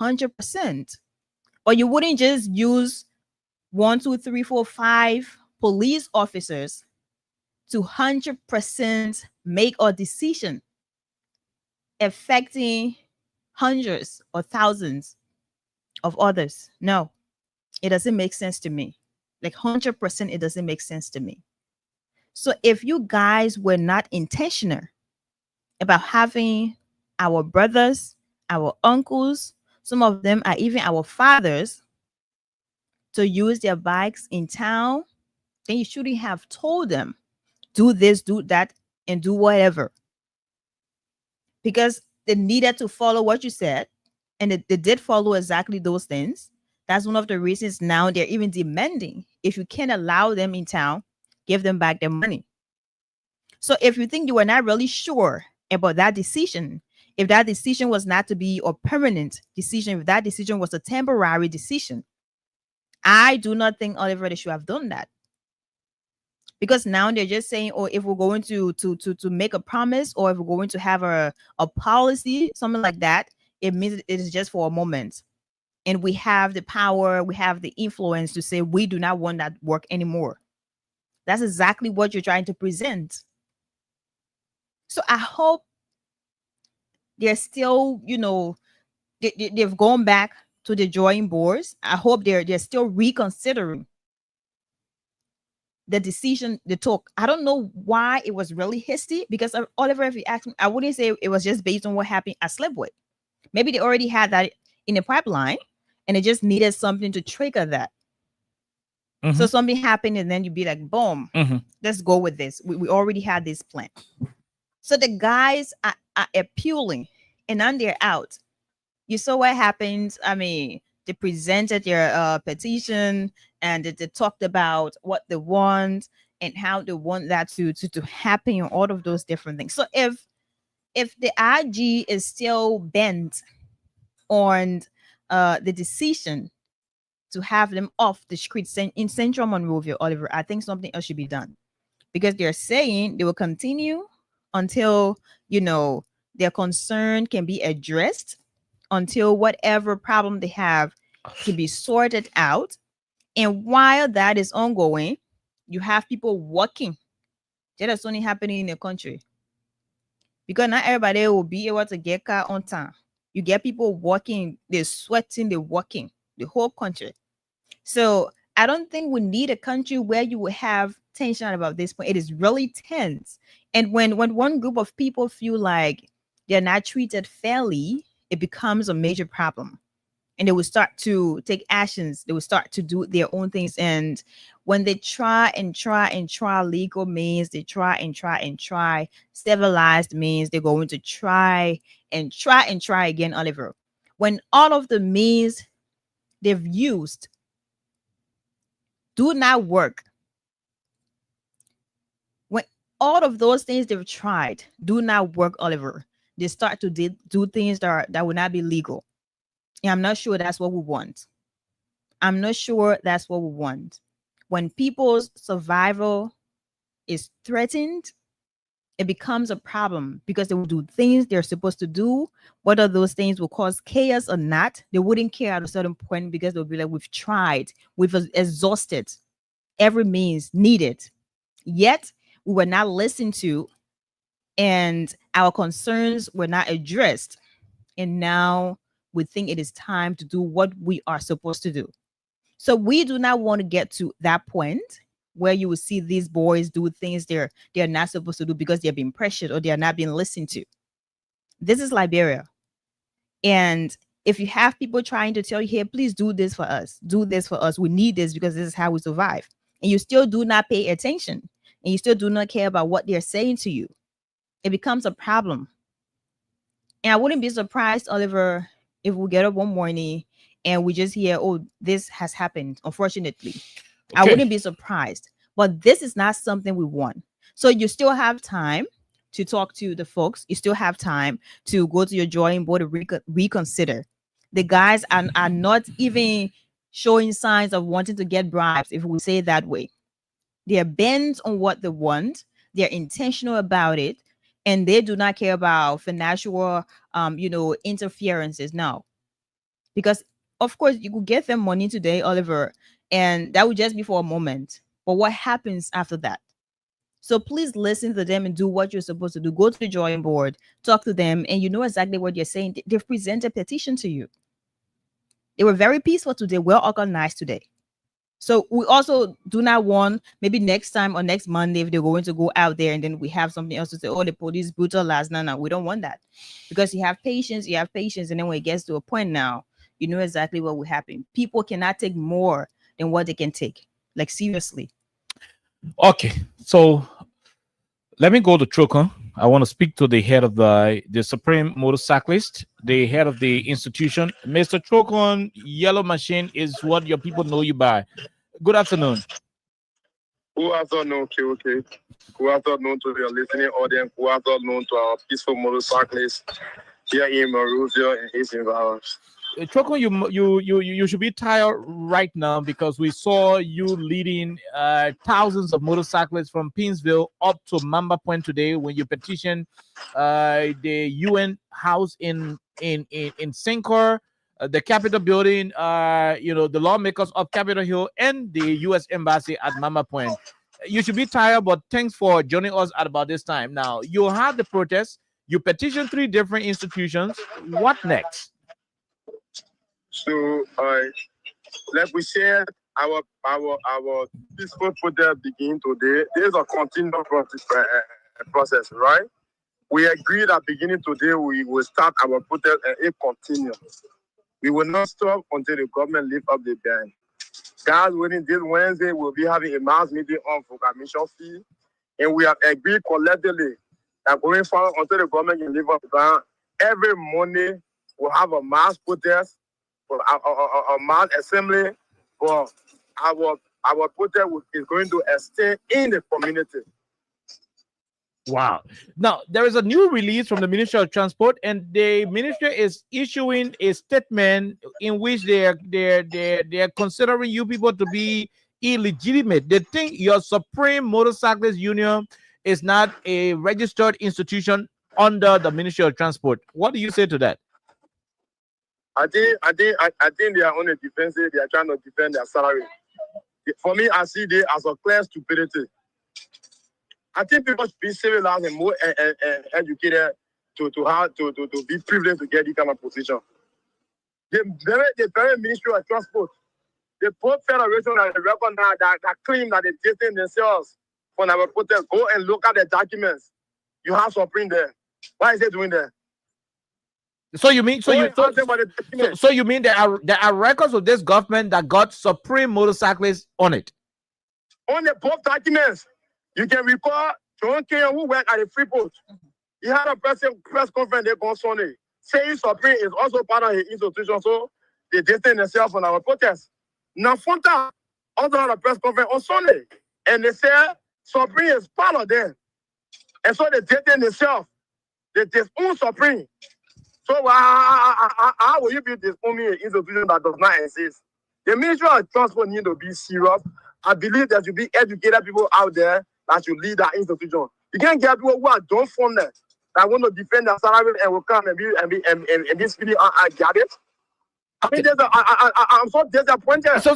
100%. Or you wouldn't just use 1, 2, 3, 4, 5 police officers to 100% make a decision affecting hundreds or thousands of others. No, it doesn't make sense to me. Like 100%, it doesn't make sense to me. So if you guys were not intentional about having our brothers, our uncles, some of them are even our fathers, to use their bikes in town, then you shouldn't have told them, do this, do that, and do whatever. Because they needed to follow what you said, and they did follow exactly those things. That's one of the reasons now they're even demanding, if you can't allow them in town, give them back their money. So if you think you were not really sure about that decision, if that decision was not to be a permanent decision, if that decision was a temporary decision, I do not think Oliver they should have done that. Because now they're just saying, oh, if we're going to make a promise, or if we're going to have a policy, something like that, it means it is just for a moment. And we have the power, we have the influence to say we do not want that work anymore. That's exactly what you're trying to present. So I hope they're still, they've gone back to the drawing boards. I hope they're still reconsidering the decision they took. I don't know why it was really hasty, because Oliver, if you ask me, I wouldn't say it was just based on what happened at Slipwood. Maybe they already had that in the pipeline and it just needed something to trigger that. Mm-hmm. So something happened and then you'd be like, boom, let's go with this. We already had this plan. So the guys are appealing and then they're out. You saw what happened. I mean, they presented their petition and they talked about what they want and how they want that to happen and all of those different things. So if the IG is still bent on the decision to have them off the streets in Central Monrovia, Oliver, I think something else should be done, because they're saying they will continue until, their concern can be addressed, until whatever problem they have can be sorted out. And while that is ongoing, you have people working. That is only happening in the country, because not everybody will be able to get car on time. You get people working, they're sweating, they're working, the whole country. So I don't think we need a country where you will have tension about this point. It is really tense. And when one group of people feel like they're not treated fairly, it becomes a major problem. And they will start to take actions. They will start to do their own things. And when they try legal means, they try civilized means, they're going to try again, Oliver. When all of the means they've used do not work, when all of those things they've tried do not work, Oliver, they start to do things that will not be legal. And I'm not sure that's what we want. When people's survival is threatened, it becomes a problem, because they will do things they're supposed to do. Whether those things will cause chaos or not, they wouldn't care at a certain point, because they'll be like, we've tried, we've exhausted every means needed, Yet we were not listened to, and our concerns were not addressed. And now we think it is time to do what we are supposed to do. So we do not want to get to that point where you will see these boys do things they're not supposed to do because they're being pressured or they are not being listened to. This is Liberia. And if you have people trying to tell you, hey, please do this for us, we need this because this is how we survive, and you still do not pay attention and you still do not care about what they're saying to you, it becomes a problem. And I wouldn't be surprised, Oliver, if we get up one morning and we just hear, oh, this has happened, unfortunately. I wouldn't be surprised. But this is not something we want. So you still have time to talk to the folks. You still have time to go to your drawing board and reconsider. The guys are not even showing signs of wanting to get bribes, if we say it that way. They are bent on what they want. They're intentional about it. And they do not care about financial, interferences now. Because, of course, you could get them money today, Oliver, and that would just be for a moment. But what happens after that? So please listen to them and do what you're supposed to do. Go to the drawing board, talk to them, and you know exactly what you're saying. They've presented a petition to you. They were very peaceful today, well organized today. So we also do not want, maybe next time or next Monday, if they're going to go out there and then we have something else to say, oh, the police brutal last night. No, we don't want that. Because you have patience. And then when it gets to a point now, you know exactly what will happen. People cannot take more than what they can take. Like, seriously. Okay, so let me go to Trokon. I want to speak to the head of the Supreme Motorcyclist, the head of the institution. Mr. Trokon, Yellow Machine is what your people know you by. Good afternoon. Good afternoon, okay. Good afternoon to your listening audience. Good afternoon to our peaceful motorcyclists here in Monrovia and its environs. Trokon, you should be tired right now because we saw you leading thousands of motorcyclists from Pinsville up to Mamba Point today when you petitioned the UN house in Sincor, the Capitol building, the lawmakers of Capitol Hill, and the U.S. Embassy at Mamba Point. You should be tired, but thanks for joining us at about this time. Now, you had the protest. You petitioned 3 different institutions. What next? So, like we said, our peaceful protest begin today. There is a continuous process, right? We agreed that beginning today we will start our protest and it continues. We will not stop until the government lift up the ban. Guys, within this Wednesday, we'll be having a mass meeting on proclamation fee, and we have agreed collectively that going forward until the government can lift up the ban, every morning we'll have a mass protest. For a mass assembly, but our protest is going to extend in the community. Wow. Now, there is a new release from the Ministry of Transport, and the ministry is issuing a statement in which they're considering you people to be illegitimate. They think your Supreme Motorcyclist Union is not a registered institution under the Ministry of Transport. What do you say to that? I think they are on the defensive. They are trying to defend their salary. For me, I see it as a clear stupidity. I think people should be civilized and more educated to be privileged to get this kind of position. The very Ministry of Transport, the Port Federation that recognize that claim that they distance themselves from our protest. Go and look at the documents. You have Supreme there. Why is it doing that? So you mean there are records of this government that got Supreme Motorcyclists on it? On the both documents, you can recall John Kenya, who worked at the Freeport. He had a press conference there on Sunday, saying Supreme is also part of his institution, so they distance themselves from our protest. Now Fonta also had a press conference on Sunday, and they said Supreme is part of them, and so they distance themselves. They disown Supreme. So how will you be disowning an institution that does not exist? The Ministry of Transport needs to be serious. I believe there should be educated people out there that should lead that institution. You can't get people who are dumbfounded that want to defend their salary and will come and be speaking get it. I mean, I'm so disappointed. So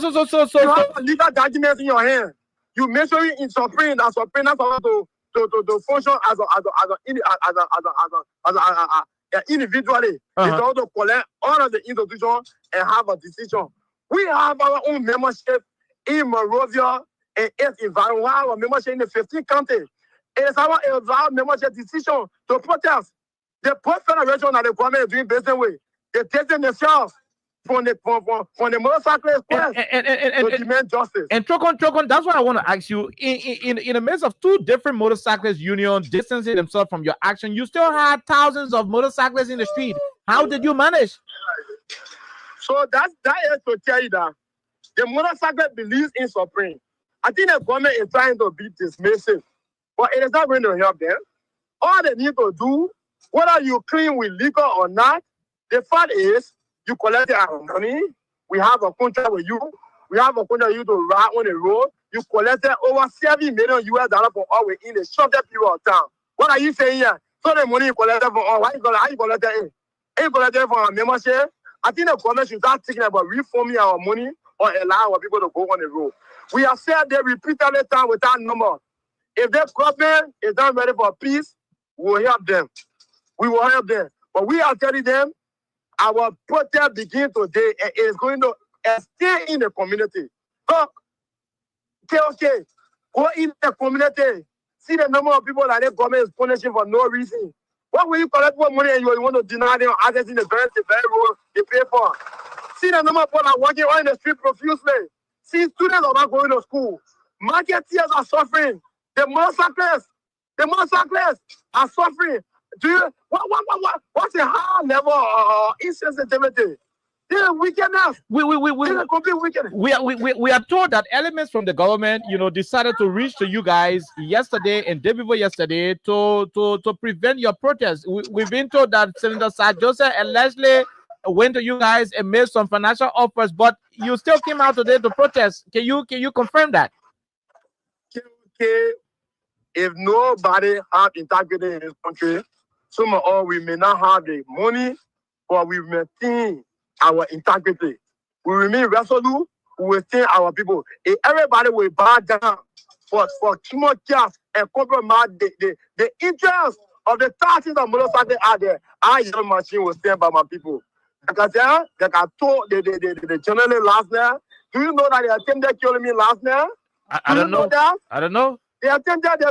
you have legal documents in your hand. You measuring in Supreme that's Supreme that's supposed to function as individually. It's all to collect all of the institutions and have a decision. We have our own membership in Monrovia and its environment. We have our membership in the 15 counties. It's our membership decision to protest. The Post Federation that the government is doing business with, they take themselves from the motorcyclist to demand justice. And Trokon, that's what I want to ask you. In the midst of two different motorcyclist unions distancing themselves from your action, you still had thousands of motorcyclists in the street. How did you manage? So that is to tell you that the motorcyclist believes in Supreme. I think the government is trying to be dismissive, but it is not going to help them. All they need to do, whether you clean with liquor or not, the fact is, you collect our money. We have a contract with you. We have a contract with you to ride on the road. You collected over $7 million US for all in a short period of time. What are you saying here? So the money you collected for all, how you collect it? You collected for our membership. I think the government should start thinking about reforming our money or allow our people to go on the road. We have said they repeatedly time without number. If the government is not ready for peace, we will help them. We will help them. But we are telling them, our protest begins today and it is going to stay in the community. So, okay, go in the community. See the number of people that the government is punishing for no reason. Why will you collect more money and you want to deny them access in the very road they pay for? See the number of people that are working on the street profusely. See students are not going to school. Marketeers are suffering. The motorcyclists are suffering. What's the high level of insensitivity? This is wickedness. We are told that elements from the government, decided to reach to you guys yesterday and day before yesterday to prevent your protest. We've been told that Senator Sir Joseph and Leslie went to you guys and made some financial offers, but you still came out today to protest. Can you confirm that? Okay. If nobody have integrity in this country, some of all we may not have the money, but we maintain our integrity. We remain resolute. We will stay our people. If everybody will bow down for too much cash and compromise the interest of the thousands of motorcycles out there, our yellow machine will stand by my people. Like I told the journalist last night, do you know that they attempted killing me last night? I don't know that. I don't know. They attempted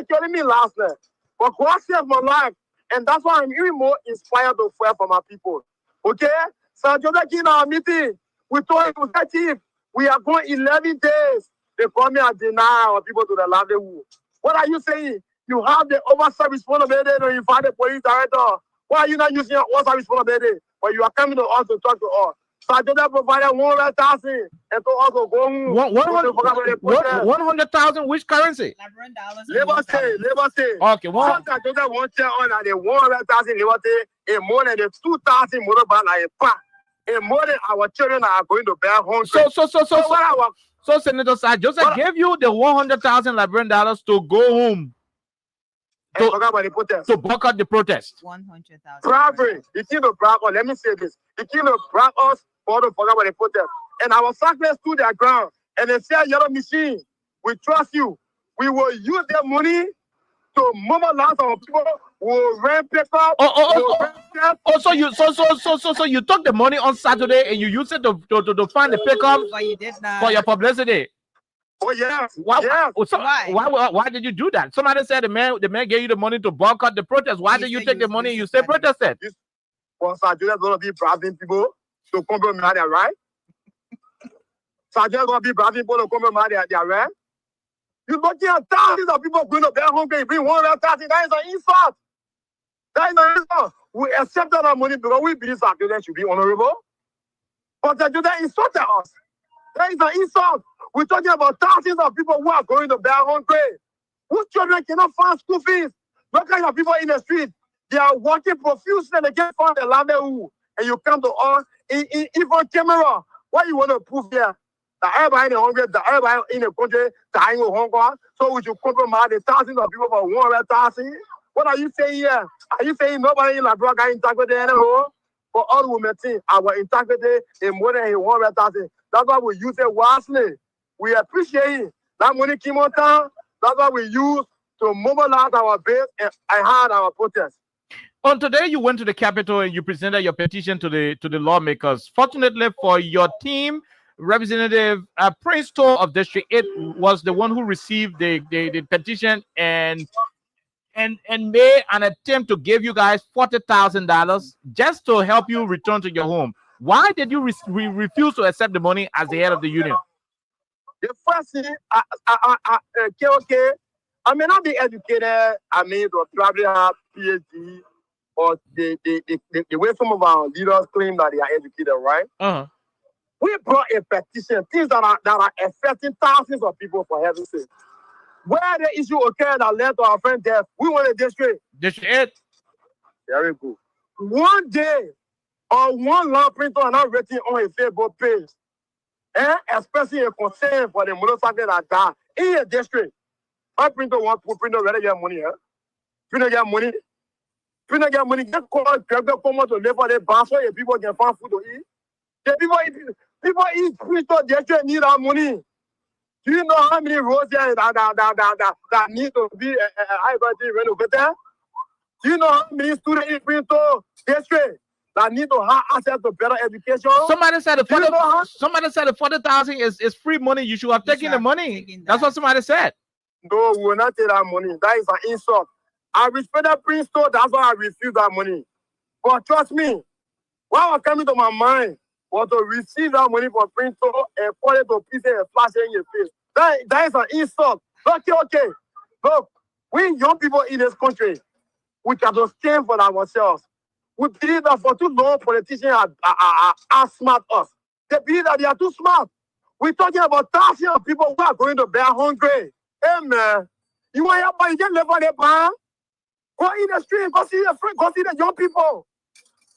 killing me last night. But God saved my life. And that's why I'm even more inspired to fight for my people. Okay? So Joseph in our meeting, we told him, Chief, we are going 11 days. They come here and deny our people to the livelihood. What are you saying? You have the oversight responsibility to invite the police director. Why are you not using your oversight responsibility? But you are coming to us to talk to us. So Joseph provided 100,000 and to also go home. 100,000, which currency? Labor State. Okay, one. So Joseph wants to on the 100,000 Liberty and more than the 2,000 motorbike like a pack. And more than our children are going to bear home. So Senator Sir Joseph gave you the 100,000 Liberian dollars to go home. To boycott the protest. 100,000. Bribery. The king of bribe us. Let me say this. The king of bribe us for the forget about the protest. And our cyclists stood their ground. And they said, Yellow Machine, we trust you. We will use their money to mobilize our people. We'll rent pickup. So you took the money on Saturday and you used it to find the pickup for your publicity. Oh yeah. Why did you do that? Somebody said the man gave you the money to boycott the protest. Why did you take the money and you still protested? Well, Sergeant gonna be bribing people to compromise their right. Sergeant gonna be bribing people to compromise their right. You're looking at thousands of people going to their hungry. You bring 100,000. That is an insult. We accepted our money because we believe Sergeant should be honorable. But Sergeant insulted us. That is an insult. We're talking about thousands of people who are going to bear hungry. Whose children cannot find school fees. Look at your people in the street. They are working profusely and they can't find the livelihood. And you come to us in on camera. What you want to prove here? That everybody in the hungry, that everybody in the country dying with hunger. So we should compromise the thousands of people for 100,000. What are you saying here? Are you saying nobody in Liberia got integrity anymore? For all women, our integrity is more than 100,000. That's why we use it wisely. We appreciate it. That money came on time. That's what we use to mobilize our base and hide our protest. On today, you went to the Capitol and you presented your petition to the lawmakers. Fortunately for your team, Representative Prince Toh of District 8 was the one who received the petition and made an attempt to give you guys $40,000 just to help you return to your home. Why did you refuse to accept the money as the head of the union? The first thing, I may not be educated. I may probably have PhD or the way some of our leaders claim that they are educated, right? We brought a petition, things that are affecting thousands of people, for heaven's sake. Where the issue occurred that led to our friend death, we want a district. District 8. Very good. One day, or one law printer are not written on a Facebook page, expressing a concern for the motorcycle that died in a district. My printer wants to print already get money, Printer get money. Printer get money. Get called, grab the come to live for the bar so the people can find food to eat. The people eat printer district need our money. Do you know how many roads there that need to be renovated? Do you know how many students in printer district that need to have access to better education? Somebody said the 40,000 is free money. You should have taken the money. That's what somebody said. No, we will not take that money. That is an insult. I respect that Prince Toh, that's why I refuse that money. But trust me, what was coming to my mind was to receive that money from Prince Toh and call it to pieces and flash it in your face. That is an insult. Okay. Look, we young people in this country, we got to stand for ourselves. We believe that for too long, politicians outsmart us. They believe that they are too smart. We're talking about thousands of people who are going to bear hungry. Hey, man, you want your money, just live on their farm? Go in the street, go see your friends, go see the young people.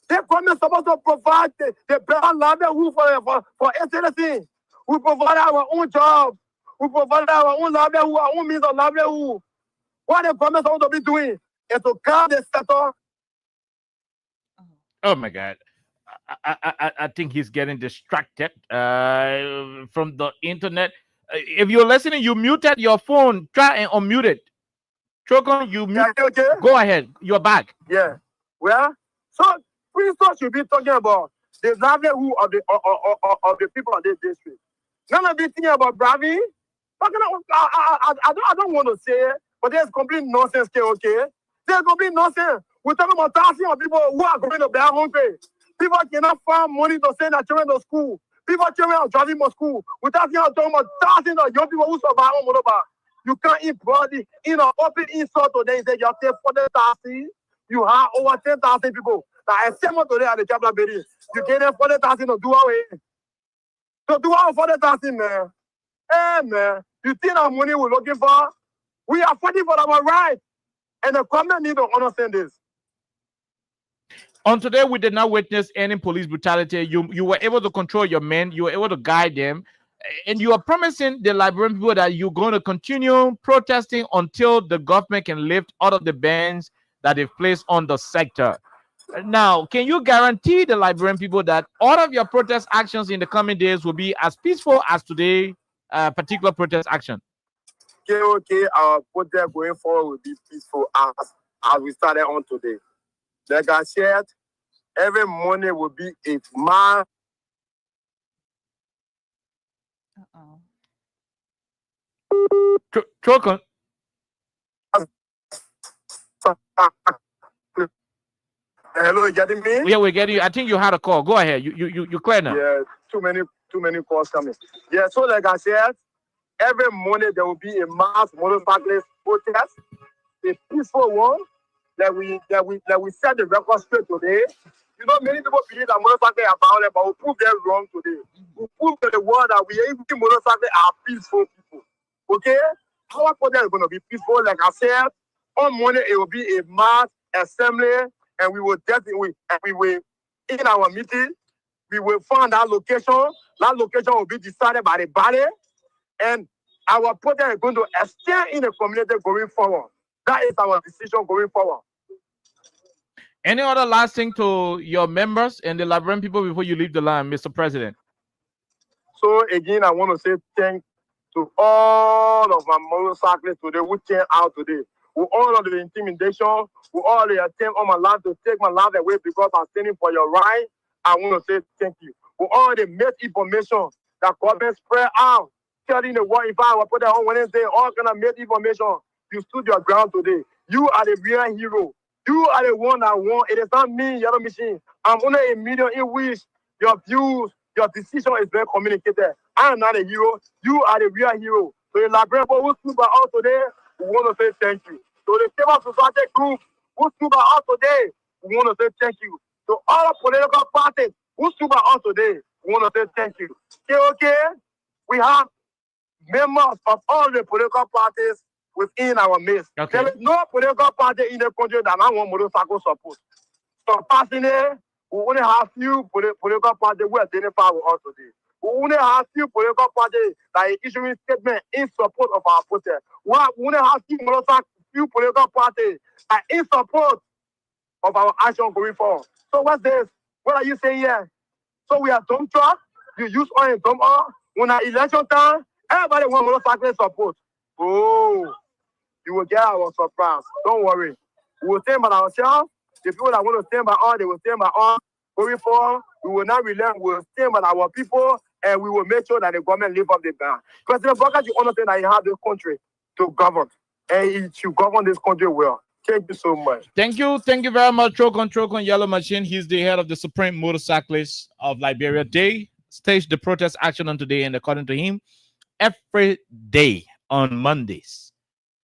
The government supposed to provide the better livelihood for citizens. We provide our own jobs. We provide our own livelihood, our own means of livelihood. What the government supposed to be doing is to guard the sector. Oh my God. I think he's getting distracted from the internet. If you're listening, you muted your phone. Try and unmute it. Chokon, you mute. Okay. Go ahead. You're back. Yeah. Well, so Prince Toh should be talking about the livelihood of the people of this district. None of this thing about Bravi. I don't want to say it, but there's complete nonsense, okay? There's complete nonsense. We're talking about thousands of people who are going to bear hungry. People cannot find money to send their children to school. People children are driving to school. We're talking about thousands of young people who survive on motorbike. You can't eat body in an open insult today. Say you have 40,000. You have over 10,000 people. Now, I say more today at the Capitol Building. You get them 40,000 to do away. So do our 40,000, man. Hey, man. You think our money we're looking for? We are fighting for our rights. And the government need to understand this. On today, we did not witness any police brutality. You were able to control your men. You were able to guide them. And you are promising the Liberian people that you're going to continue protesting until the government can lift all of the bans that they've placed on the sector. Now, can you guarantee the Liberian people that all of your protest actions in the coming days will be as peaceful as today, particular protest action? Okay, our protest going forward will be peaceful as we started on today. Like I said, every morning will be a march. Chokon. Hello, you getting me? Yeah, we're getting you. I think you had a call. Go ahead. You clear now. Yeah, too many calls coming. Yeah, so like I said, every morning there will be a mass motorcyclist protest, a peaceful one. That we set the record straight today. You know, many people believe that motorcycles are violent, but we prove them wrong today. We prove to the world that motorcycles are peaceful people. Okay? Our protest is going to be peaceful. Like I said, on Monday it will be a mass assembly, and we will in our meeting, we will find that location. That location will be decided by the body, and our protest is going to extend in the community going forward. That is our decision going forward. Any other last thing to your members and the Liberian people before you leave the line, Mr. President? So again, I want to say thanks to all all of my motorcyclists today who came out today, with all of the intimidation, with all the attempt on my life to take my life away because I'm standing for your right, I want to say thank you. With all the misinformation that government spread out, telling the world if I will put that on Wednesday, all kind of misinformation, you stood your ground today. You are the real hero. You are the one that won. It is not me, Yellow Machine. I'm only a medium in which your views, your decision is very communicated. I am not a hero. You are the real hero. So the Liberian people who stood by us today, we want to say thank you. So the Civil Society group who stood by us today, we want to say thank you. To all political parties who stood by us today, we want to say thank you. Okay, we have members of all the political parties within our midst. Okay. There is no political party in the country that I want motorcycle support. So personally, we only have few political parties who identify with us today. We only have few political parties that are issuing statements in support of our protest. We only have few political parties that are in support of our action going forward. So what's this? What are you saying here? So we are dump truck, you use oil and dump oil. When our election time, everybody want motorcycle support. Oh, you will get our surprise. Don't worry. We will stand by ourselves. The people that want to stand by us, they will stand by us. Going forward, we will not relent. We will stand by our people, and we will make sure that the government live up the ban. President Bokar, you understand that you have this country to govern, and he should govern this country well. Thank you so much. Thank you very much, Trokon Yellow Machine. He's the head of the Supreme Motorcyclists of Liberia. They staged the protest action on today, and according to him, every day on Mondays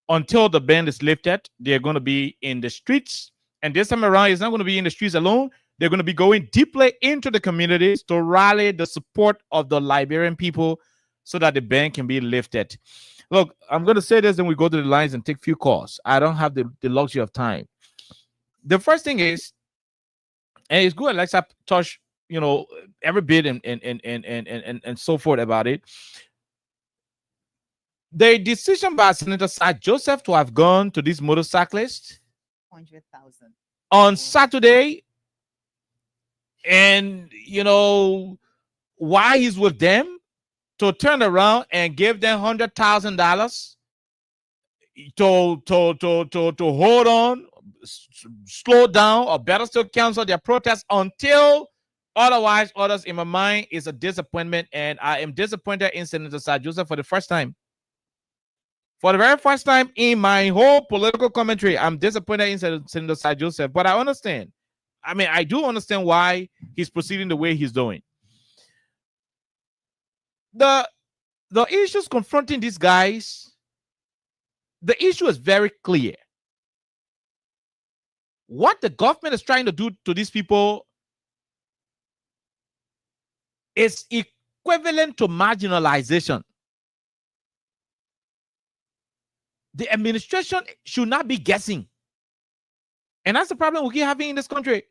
until the ban is lifted, they're going to be in the streets. And this time around, it's not going to be in the streets alone. They're going to be going deeply into the communities to rally the support of the Liberian people so that the ban can be lifted. Look, I'm going to say this, and we go to the lines and take few calls. I don't have the luxury of time. The first thing is, and it's good, Alexa touch, every bit and so forth about it. The decision by Senator Sir Joseph to have gone to these motorcyclists 100,000 on Saturday, and why he's with them, to turn around and give them $100,000 to hold on, slow down, or better still cancel their protest until otherwise orders, in my mind, is a disappointment. And I am disappointed in Senator Sir Joseph for the first time. For the very first time in my whole political commentary, I'm disappointed in Senator Sir Joseph. But I understand. I do understand why he's proceeding the way he's doing. The issues confronting these guys, the issue is very clear. What the government is trying to do to these people is equivalent to marginalization. The administration should not be guessing. And that's the problem we keep having in this country.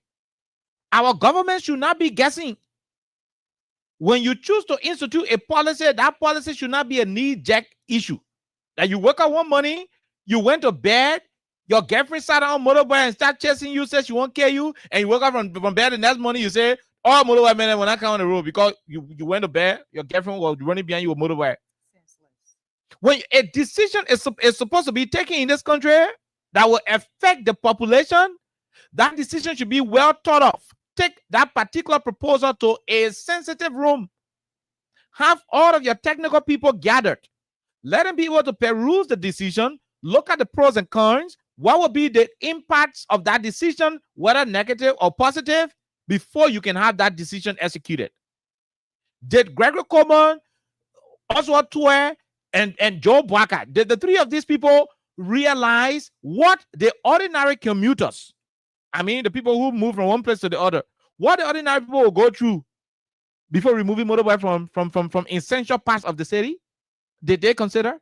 Our government should not be guessing. When you choose to institute a policy, that policy should not be a knee-jerk issue. That you wake up one morning, you went to bed, your girlfriend sat on motorbike and start chasing you, says she won't kill you, and you wake up from bed the next morning, you say, all motorbike men will not come on the road because you went to bed, your girlfriend was running behind you with motorbike. When a decision is supposed to be taken in this country that will affect the population, that decision should be well thought of. Take that particular proposal to a sensitive room. Have all of your technical people gathered. Let them be able to peruse the decision, look at the pros and cons, what will be the impacts of that decision, whether negative or positive, before you can have that decision executed. Did Gregory Coleman, Oswald Tuer, and Joe Barker, did the three of these people realize what the ordinary commuters, the people who move from one place to the other, what the ordinary people will go through before removing motorbike from essential parts of the city? Did they consider?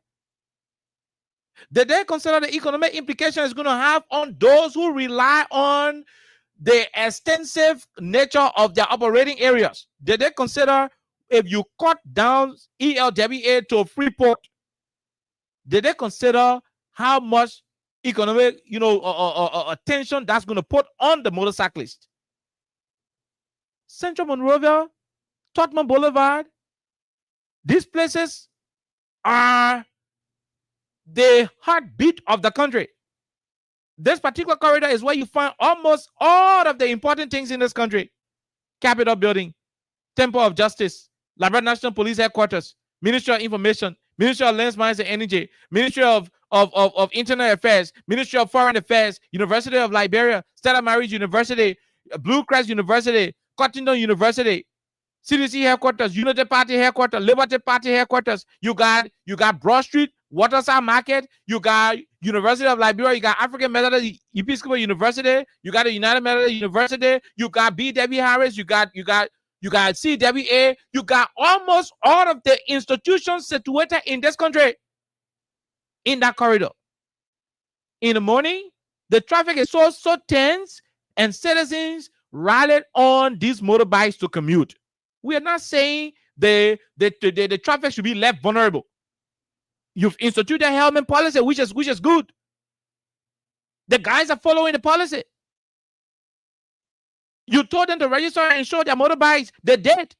Did they consider the economic implication it's going to have on those who rely on the extensive nature of their operating areas? Did they consider if you cut down ELWA to Freeport, did they consider how much economic, attention that's going to put on the motorcyclist? Central Monrovia, Tottenham Boulevard, these places are the heartbeat of the country. This particular corridor is where you find almost all of the important things in this country. Capitol Building, Temple of Justice, Liberia National Police Headquarters, Ministry of Information, Ministry of Lands, Mines, and Energy, Ministry of Internal Affairs, Ministry of Foreign Affairs, University of Liberia, Stella Maris University, Blue Crest University, Cottington University, CDC Headquarters, Unity Party Headquarters, Liberty Party Headquarters. You got Broad Street, Waterside Market, you got University of Liberia, you got African Methodist Episcopal University, you got the United Methodist University, you got B.W. Harris, you got CWA, you got almost all of the institutions situated in this country in that corridor. In the morning, the traffic is so tense, and citizens rallied on these motorbikes to commute. We are not saying the traffic should be left vulnerable. You've instituted a helmet policy, which is good. The guys are following the policy. You told them to register and insure their motorbikes. They did.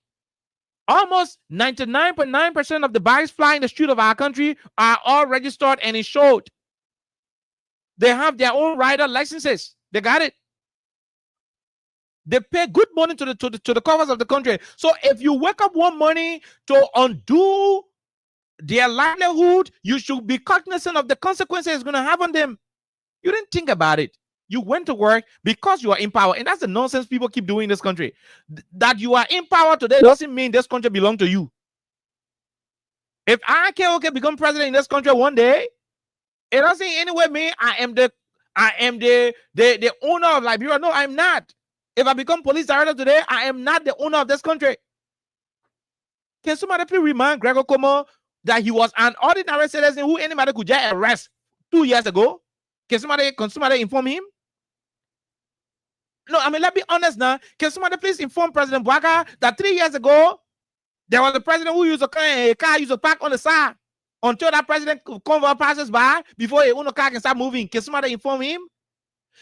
Almost 99.9% of the bikes flying the street of our country are all registered and insured. They have their own rider licenses. They got it. They pay good money to the coffers of the country. So if you wake up one morning to undo their livelihood, you should be cognizant of the consequences it's going to have on them. You didn't think about it. You went to work because you are in power. And that's the nonsense people keep doing in this country. That you are in power today doesn't mean this country belongs to you. If I can become president in this country one day, it doesn't in any way mean I am the owner of Liberia. No, I'm not. If I become police director today, I am not the owner of this country. Can somebody please remind Gregor Como that he was an ordinary citizen who anybody could just arrest 2 years ago? Can somebody inform him? No, I mean, let's be honest now. Can somebody please inform President Bouaka that 3 years ago, there was a president who used a car used to park on the side until that president convoy passes by before a car can start moving? Can somebody inform him?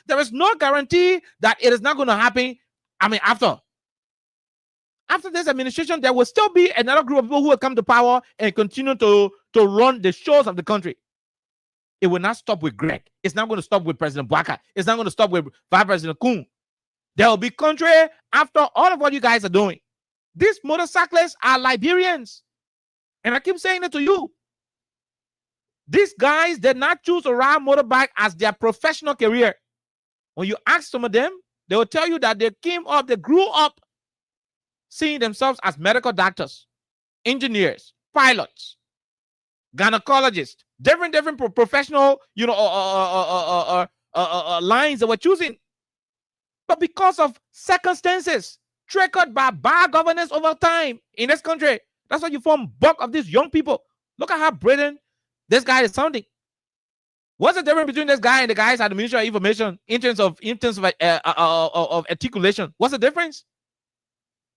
There is no guarantee that it is not going to happen. I mean, after this administration, there will still be another group of people who will come to power and continue to run the shows of the country. It will not stop with Greg. It's not going to stop with President Bouaka. It's not going to stop with Vice President Kun. There will be country after all of what you guys are doing. These motorcyclists are Liberians. And I keep saying it to you. These guys did not choose to ride motorbike as their professional career. When you ask some of them, they will tell you that they grew up seeing themselves as medical doctors, engineers, pilots, gynecologists, different professional, lines that we're choosing. But because of circumstances triggered by bad governance over time in this country, that's why you form bulk of these young people. Look at how brilliant this guy is sounding. What's the difference between this guy and the guys at the Ministry of Information in terms of articulation? What's the difference?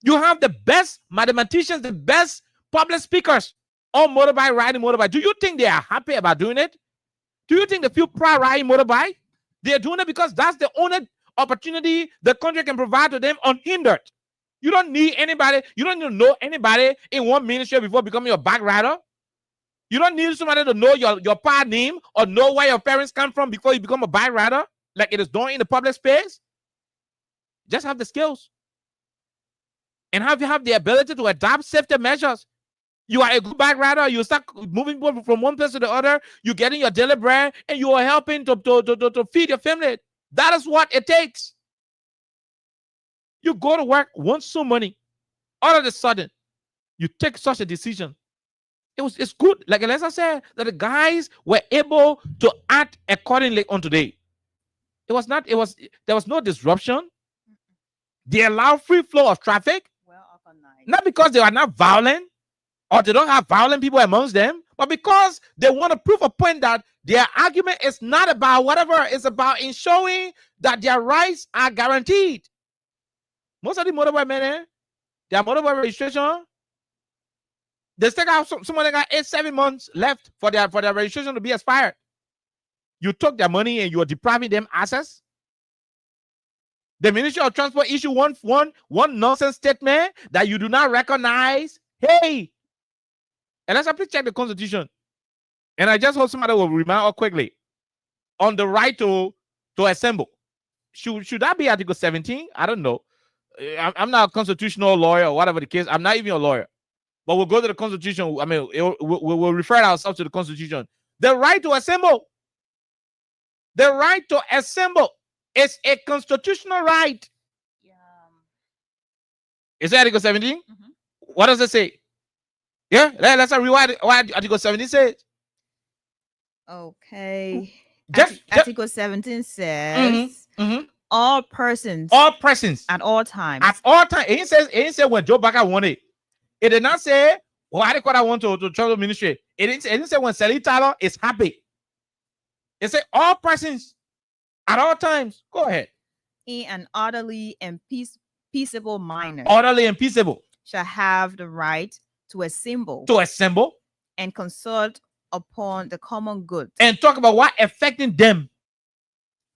You have the best mathematicians, the best public speakers on motorbike, riding motorbike. Do you think they are happy about doing it? Do you think they feel proud riding motorbike? They're doing it because that's the only opportunity the country can provide to them unhindered. You don't need anybody. You don't need to know anybody in one ministry before becoming your bike rider. You don't need somebody to know your parent name or know where your parents come from before you become a bike rider, like it is done in the public space. Just have the skills. And have you have the ability to adopt safety measures. You are a good bike rider, you start moving people from one place to the other, you're getting your daily bread, and you are helping to feed your family. That is what it takes. You go to work, want some money. All of a sudden, you take such a decision. It's good. Like Alexa said, that the guys were able to act accordingly on today. There was no disruption. They allow free flow of traffic. Not because they are not violent or they don't have violent people amongst them, but because they want to prove a point that their argument is not about whatever. It's about ensuring that their rights are guaranteed. Most of the motorbike men, their motorbike registration, they still have someone got 7 months left for their registration to be expired. You took their money and you are depriving them access. The Ministry of Transport issued one nonsense statement that you do not recognize. Hey, and let's please check the Constitution. And I just hope somebody will remind us quickly on the right to assemble. Should that be Article 17? I don't know. I'm not a constitutional lawyer or whatever the case. I'm not even a lawyer. But we'll go to the Constitution. I mean, we'll refer ourselves to the Constitution. The right to assemble. The right to assemble is a constitutional right. Is that Article 17? What does it say? Yeah, let's rewind what Article 17 says. Okay. Article 17 says all persons at all times. At all times. It didn't say when Joe Baca wanted. It did not say, well, I didn't want to travel ministry. It didn't say when Sally Tyler is happy. It said all persons at all times. Go ahead. In an orderly and peaceable manner. Orderly and peaceable. Shall have the right to assemble. To assemble. And consult upon the common good. And talk about what affecting them.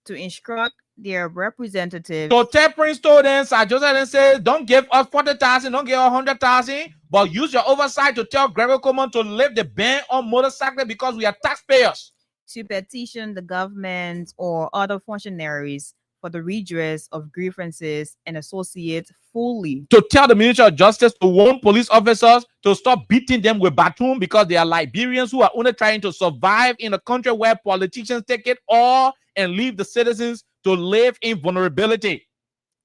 To instruct their representatives. So tell Prince Stodens, Joseph says, don't give us 40,000, don't give us 100,000, but use your oversight to tell Gregory Coleman to lift the ban on motorcycles because we are taxpayers. To petition the government or other functionaries for the redress of grievances and associate fully. To tell the Ministry of Justice to warn police officers to stop beating them with baton because they are Liberians who are only trying to survive in a country where politicians take it all and leave the citizens to live in vulnerability.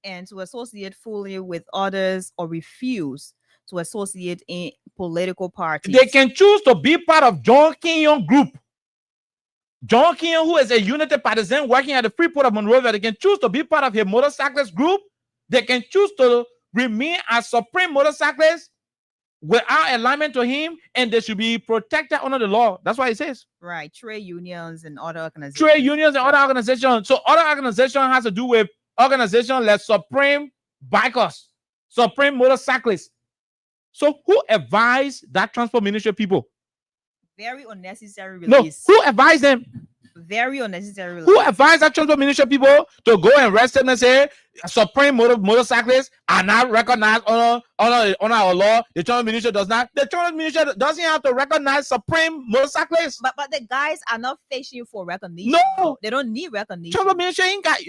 And to associate fully with others or refuse to associate in political parties. They can choose to be part of John Kenyon group. John Kenyon, who is a United partisan working at the Freeport of Monrovia, they can choose to be part of a motorcyclist group. They can choose to remain as supreme motorcyclists without alignment to him, and they should be protected under the law. That's what it says. Right. Trade unions and other organizations. Trade unions and other organizations. So other organization has to do with organizations like Supreme Bikers, Supreme Motorcyclists. So who advised that transport ministry people? Very unnecessary release. No, who advised them? Very unnecessary release. Who advised that transport ministry people to go and arrest them and say supreme motorcyclists are not recognized on our law? The transport ministry does not. The transport ministry doesn't have to recognize supreme motorcyclists. But the guys are not fishing for recognition. No, they don't need recognition. Transport ministry ain't got,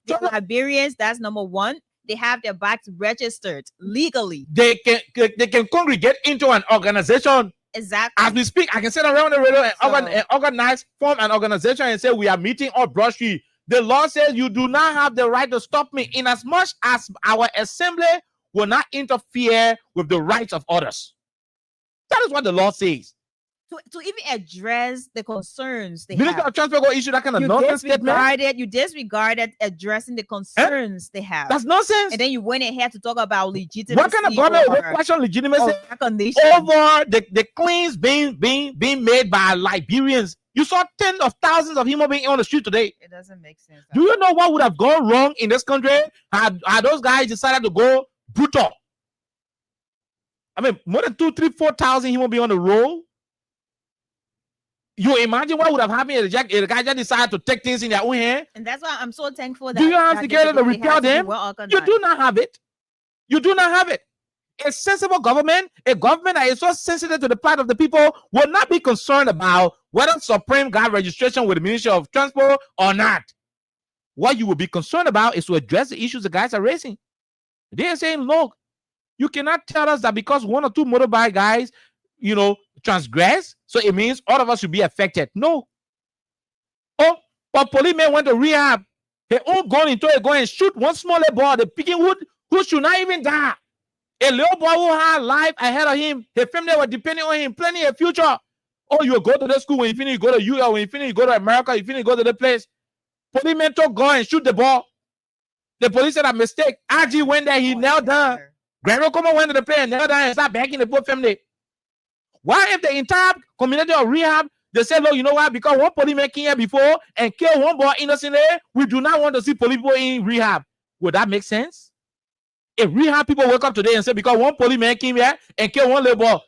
the Liberians, that's number one. They have their bikes registered legally. They can congregate into an organization. Exactly. As we speak, I can sit around the radio and organize, form an organization and say we are meeting on Broad Street. The law says you do not have the right to stop me, in as much as our assembly will not interfere with the rights of others. That is what the law says. To even address the concerns they Minister of Transport will issue that kind of nonsense statement. You disregarded addressing the concerns they have. That's nonsense. And then you went ahead to talk about legitimacy. What kind of government will question legitimacy over the claims being made by Liberians? You saw tens of thousands of human beings on the street today. It doesn't make sense. Do you know what would have gone wrong in this country had those guys decided to go brutal? I mean, more than 2,000, 3,000, 4,000 human beings on the road. You imagine what would have happened if the guy just decided to take things in their own hand? And that's why I'm so thankful that. Do you have security to repel them? You do not have it. You do not have it. A sensible government, a government that is so sensitive to the plight of the people, will not be concerned about whether Supreme got registration with the Ministry of Transport or not. What you will be concerned about is to address the issues the guys are raising. They are saying, look, you cannot tell us that because one or two motorbike guys, transgress, so it means all of us should be affected. No. Oh, but policemen went to rehab. They all gone into it, go and shoot one small boy, the picking wood, who should not even die. A little boy who had life ahead of him. His family were depending on him, plenty of future. Oh, you go to the school, when you finish, you go to US, when you finish, you go to America, you finish, you go to the place. Policemen took go and shoot the ball. The police said a mistake. RG went there, he knelt down. Gregory Coleman went to the place and knelt down and started begging the poor family. Why if the entire community of rehab, they say, look, you know what? Because one policeman came here before and killed one boy innocently, we do not want to see police people in rehab. Would that make sense? If rehab people wake up today and say, because one policeman came here and killed one little boy,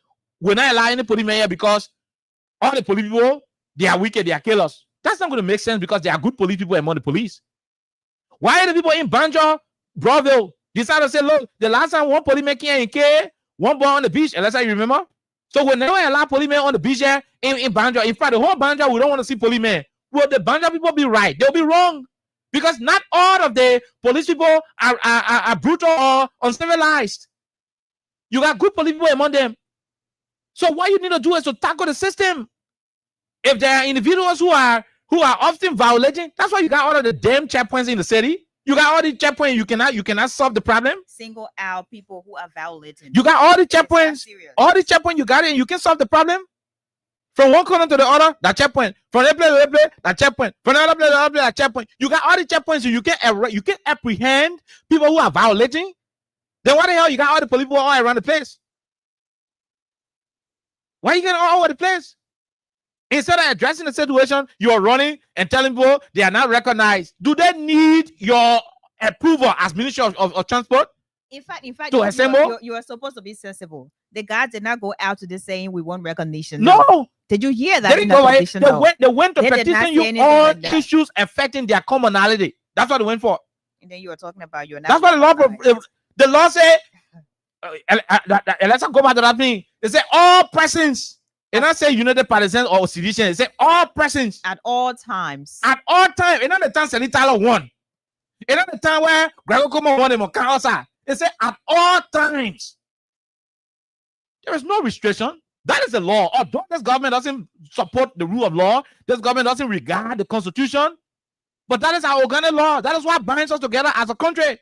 we're not allowing any policeman here because all the police people, they are wicked, they are killers. That's not going to make sense because there are good police people among the police. Why are the people in Banjo, Broadville, decided to say, look, the last time one policeman came here and killed one boy on the beach, unless I remember, So when they don't allow policemen on the beach here in Banja, in fact, the whole Banja, we don't want to see policemen. Will the Banja people be right? They'll be wrong. Because not all of the police people are brutal or uncivilized. You got good police people among them. So what you need to do is to tackle the system. If there are individuals who are often violating, that's why you got all of the damn checkpoints in the city. You got all the checkpoints. You cannot solve the problem. Single out people who are violating. You got all the checkpoints. All the checkpoints you got it, and you can solve the problem. From one corner to the other, that checkpoint. From that place to that place, that checkpoint. From another place to another place, that checkpoint. You got all the checkpoints, so you can apprehend people who are violating. Then why the hell you got all the police people all around the place? Why you getting all over the place? Instead of addressing the situation, you are running and telling people they are not recognized. Do they need your approval as Ministry of Transport? In fact, you are supposed to be sensible. The guys did not go out to this saying we want recognition. No. Did you hear that? They didn't go away. They went to They did petition not say you anything on like that. issues affecting their commonality. That's what they went for. And then you were talking about you're not. That's what the law said. Let's go back to that thing. They say all persons. It not say United Partisans or sedition. It say all persons at all times. At all times. It's not the time Senny Tyler won. It's not the time where Gregor Como won him or Carlsa. It say at all times. There is no restriction. That is the law. Although this government doesn't support the rule of law, this government doesn't regard the Constitution, but that is our organic law. That is what binds us together as a country.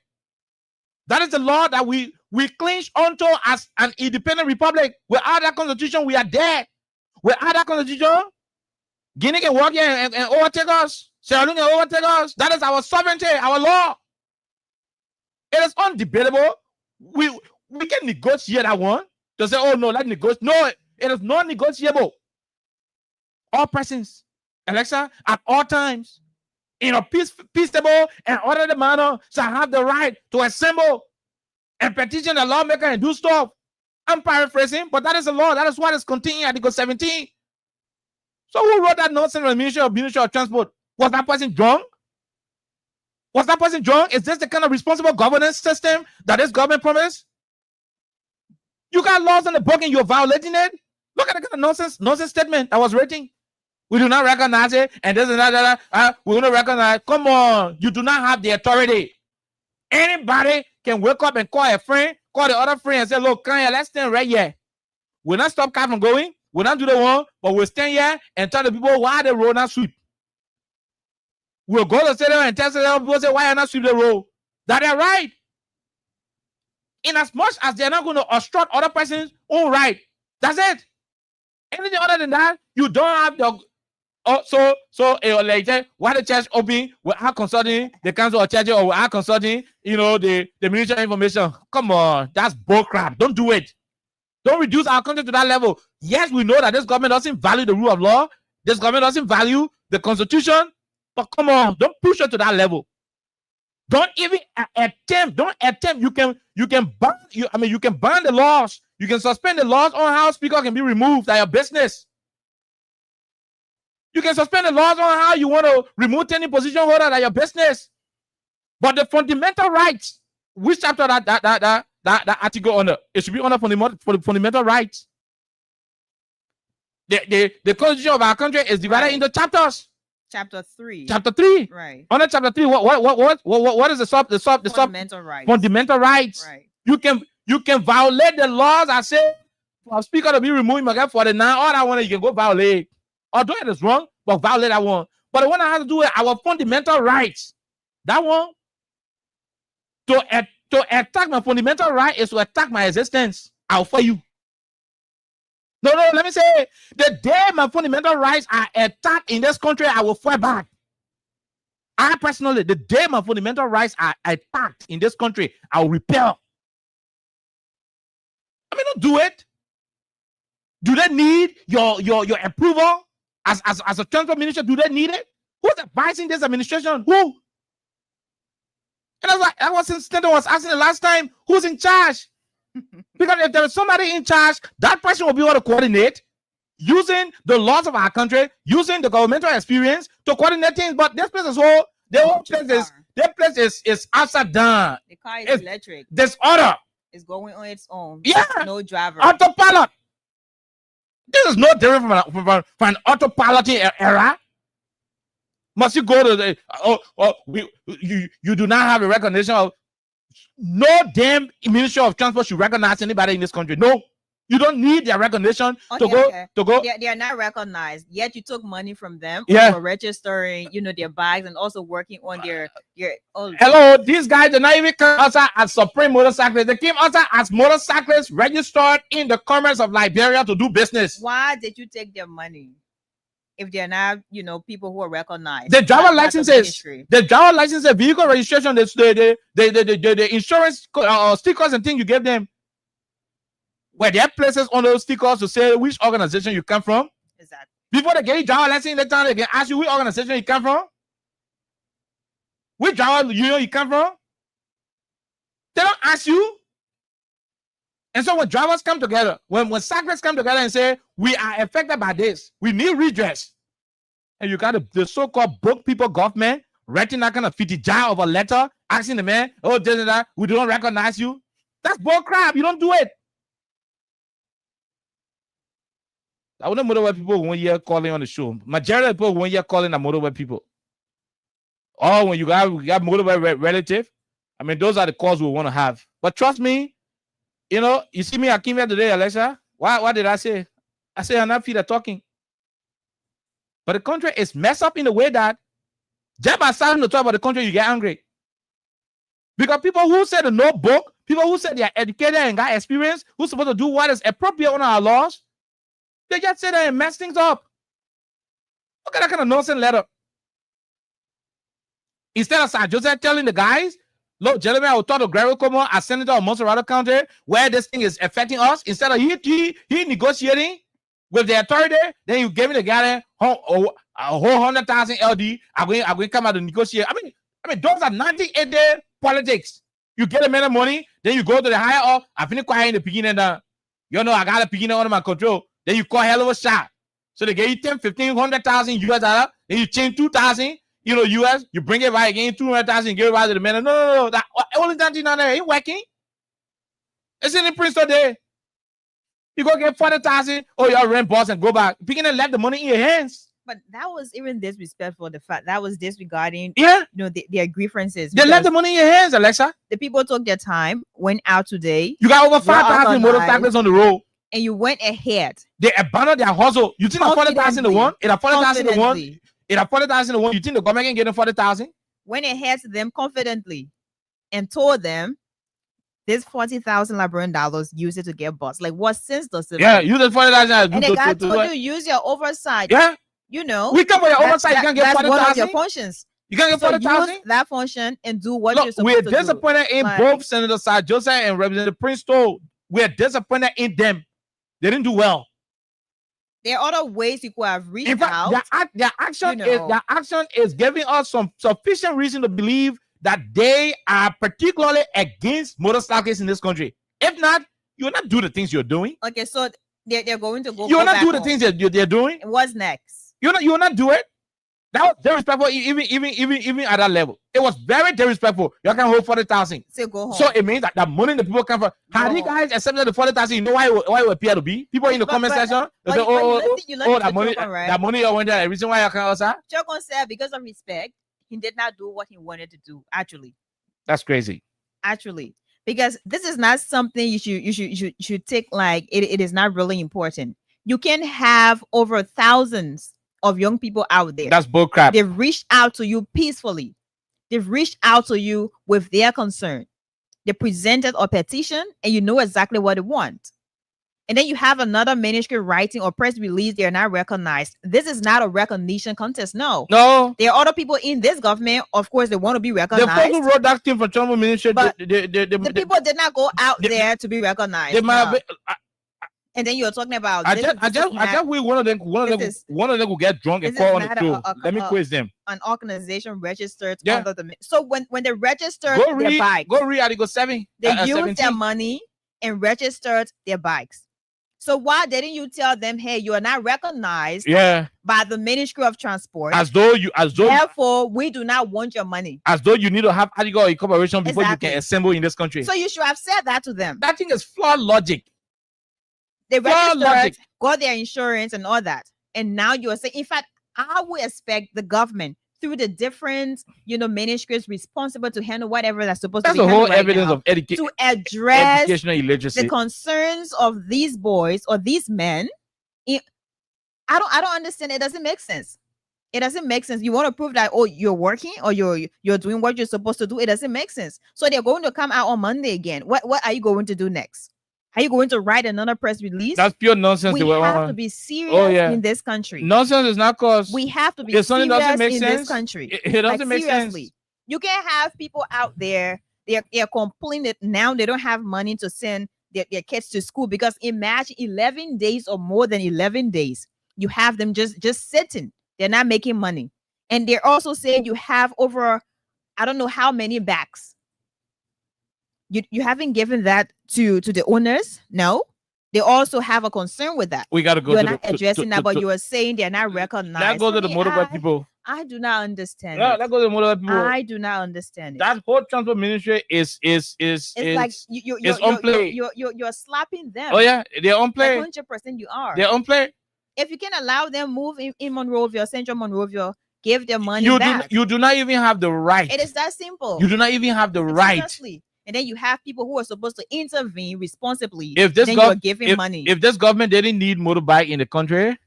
That is the law that we clinch onto as an independent republic. Without that Constitution, we are dead. Without that Constitution, Guinea can walk here and overtake us. Sierra Leone can overtake us. That is our sovereignty, our law. It is undebatable. We can negotiate that one. To say, oh no, let's negotiate. No, it is not negotiable. All persons, Alexa, at all times, in a peaceable and orderly manner, shall have the right to assemble and petition the lawmaker and do stuff. I'm paraphrasing, but that is the law. That is what is contained in Article 17. So who wrote that nonsense on the Ministry of Transport? Was that person drunk? Was that person drunk? Is this the kind of responsible governance system that this government promised? You got laws on the book and you're violating it? Look at the kind of nonsense statement that was written. We do not recognize it, and this and that. We don't recognize. Come on, you do not have the authority. Anybody can wake up and call a friend, call the other friend, and say, "Look, come here, let's stand right here. We'll not stop cars from going. We'll not do the one, but we'll stand here and tell the people why the road not sweep. We'll go to the stadium and tell the people say why you not sweep the road. That is right. In as much as they're not going to obstruct other person's own right, that's it. Anything other than that, you don't have the. Like why the church open without consulting the council of churches or without consulting, the Ministry of Information? Come on, that's bullcrap. Don't do it. Don't reduce our country to that level. Yes, we know that this government doesn't value the rule of law. This government doesn't value the Constitution. But come on, don't push it to that level. Don't even attempt. Don't attempt. You can ban. You can ban the laws. You can suspend the laws on how speaker can be removed. That's your business. You can suspend the laws on how you want to remove any position holder. That's your business. But the fundamental rights, which chapter that article under? It should be under fundamental rights. The constitution of our country is divided into chapters. Chapter 3. Chapter 3. Right. Under chapter 3, what is the fundamental rights? Fundamental rights. Right. You can violate the laws. I say for a speaker to be removed again for the 9, all that one you can go violate. Although it is wrong, but violate that one. But the one I have to do with our fundamental rights. That one to attack my fundamental right is to attack my existence. I'll for you. No, let me say, the day my fundamental rights are attacked in this country, I will fight back. I personally, the day my fundamental rights are attacked in this country, I will repel. Don't do it. Do they need your approval as a transport minister? Do they need it? Who's advising this administration? Who? And that was Stanton was asking the last time, who's in charge? Because if there is somebody in charge, that person will be able to coordinate using the laws of our country, using the governmental experience to coordinate things. But this place is their place is upside down. The car is electric. Disorder. It's going on its own. Yeah. No driver. Autopilot. This is no different from an autopilot era. Must you go to the you do not have a recognition of no damn Ministry of Transport should recognize anybody in this country. No, you don't need their recognition to go. They are not recognized yet. You took money from them Yeah. for registering, their bags and also working on their. Hello, these guys did not even come outside as supreme motorcyclists. They came outside as motorcyclists registered in the Commerce of Liberia to do business. Why did you take their money if they're not, people who are recognized? The driver by the licenses, ministry? the driver license, the vehicle registration, the insurance stickers and things you gave them. Where there are places on those stickers to say which organization you come from. Exactly. Before they get you driver license, they can ask you which organization you come from. Which driver union you come from. They don't ask you. And so when drivers come together, when cyclists come together and say, we are affected by this, we need redress. And you got the so-called broke people government writing that kind of 50 jar of a letter, asking the man, oh, this and that, we don't recognize you. That's bull crap. You don't do it. I wouldn't motorway people 1 year calling on the show. Majority of people 1 year calling the motorway people. Or when you got motorway relative, I mean, those are the calls we want to have. But trust me, you see me, I came here today, Alexa. What did I say? I say I'm not feet are talking. But the country is messed up in the way that just by starting to talk about the country, you get angry. Because people who said the notebook, people who said they are educated and got experience, who's supposed to do what is appropriate on our laws, they just sit there and mess things up. Look at that kind of nonsense letter. Instead of Sir Joseph telling the guys, look, gentlemen, I will talk to Gregory Como as senator of Montserrat County, where this thing is affecting us. Instead of he negotiating with the authority, then you give me the guy a whole 100,000 LD. I'm going to come out to negotiate. I mean, those are 98-day politics. You get a man of money, then you go to the higher up. I finish quiet in the beginning. I got a beginning under my control. Then you call hell of a shot. So they get you 10, 15, 100,000 US dollar. Then you change 2,000, US. You bring it back again, 200,000, give it back to the man. No. That only that thing down there ain't working. It's in the Princeton day. You go get 40,000, your rent boss and go back. Begin to let the money in your hands. But that was even disrespectful. The fact that was disregarding, their grievances. They left the money in your hands, Alexa. The people took their time, went out today. You got over 5,000 motorcyclists on the road. And you went ahead. They abandoned their hustle. You think the 40,000 the one? It 40,000 the one. It 40,000 the one. You think the government can get them 40,000? Went ahead to them confidently and told them this $40,000 use it to get bus. Like, what sense does it make? Yeah, use the 40,000. And the guy told you use your oversight. Yeah. We come for your oversight. You can't get 40,000. One of your functions. You can't get 40,000. That function and do what you're supposed to do. We're disappointed in both Senator Sir Joseph and Representative Prince Toll. We're disappointed in them. They didn't do well. There are other ways you could have reached in fact, out. Their action is giving us some sufficient reason to believe that they are particularly against motorcyclists in this country. If not, you will not do the things you're doing. Okay, so they're going to go. You will not do the things that they're doing. What's next? You will not do it. That was disrespectful, even at that level. It was very disrespectful. You can hold 40,000. So go home. So it means that the money the people come from. Had you guys accepted the 40,000, you know why it would appear to be? People in the comment section, they say, that money went there. The reason why you can't also. Chokon said because of respect, he did not do what he wanted to do. Actually, that's crazy. Actually, because this is not something you should take like it is not really important. You can have over thousands of young people out there. That's bullcrap. They've reached out to you peacefully. They've reached out to you with their concern. They presented a petition and you know exactly what they want. And then you have another manuscript writing or press release. They're not recognized. This is not a recognition contest. No. There are other people in this government. Of course, they want to be recognized. The people who wrote that thing for Trump ministry, the people did not go out there to be recognized. And then you're talking about. One of them will get drunk and fall on the show. Let me quiz them. An organization registered under the. So when they registered their bikes, go read Article 7. They used their money and registered their bikes. So why didn't you tell them, hey, you are not recognized by the Ministry of Transport? Therefore, we do not want your money. As though you need to have article of incorporation before you can assemble in this country. So you should have said that to them. That thing is flawed logic. They Pure registered, logic. got their insurance and all that. And now you are saying, in fact, I would expect the government through the different, ministries responsible to handle whatever that's supposed That's to be the whole handled right evidence now, of education. to address Educational illiteracy. the concerns of these boys or these men. I don't understand. It doesn't make sense. It doesn't make sense. You want to prove that, oh, you're working or you're doing what you're supposed to do. It doesn't make sense. So they're going to come out on Monday again. What are you going to do next? Are you going to write another press release? That's pure nonsense. We they were have on. to be serious Oh, yeah. in this country. Nonsense is not cause. We have to be If something doesn't serious make in sense, this country. it doesn't make sense. Seriously. You can't have people out there, they're complaining that now they don't have money to send their kids to school, because imagine 11 days or more than 11 days. You have them just sitting. They're not making money. And they're also saying you have over, I don't know how many backs. You haven't given that to the owners? No. They also have a concern with that. We got to go You're to not the, addressing that, but to- you are saying they're not recognized. That goes to the I mean, motorbike people. I do not understand. Yeah, it. that goes to the motorbike people. I do not understand it. That whole transport ministry is It's like it's on play. you're slapping them. Oh yeah, they're on play. 100% you are. They're on play. If you can allow them move in Monrovia, Central Monrovia, give them money You back. do not even have the right. It is that simple. You do not even have the right. Seriously. And then you have people who are supposed to intervene responsibly. If this then you're gov- giving money. if this government didn't need motorbike in the country,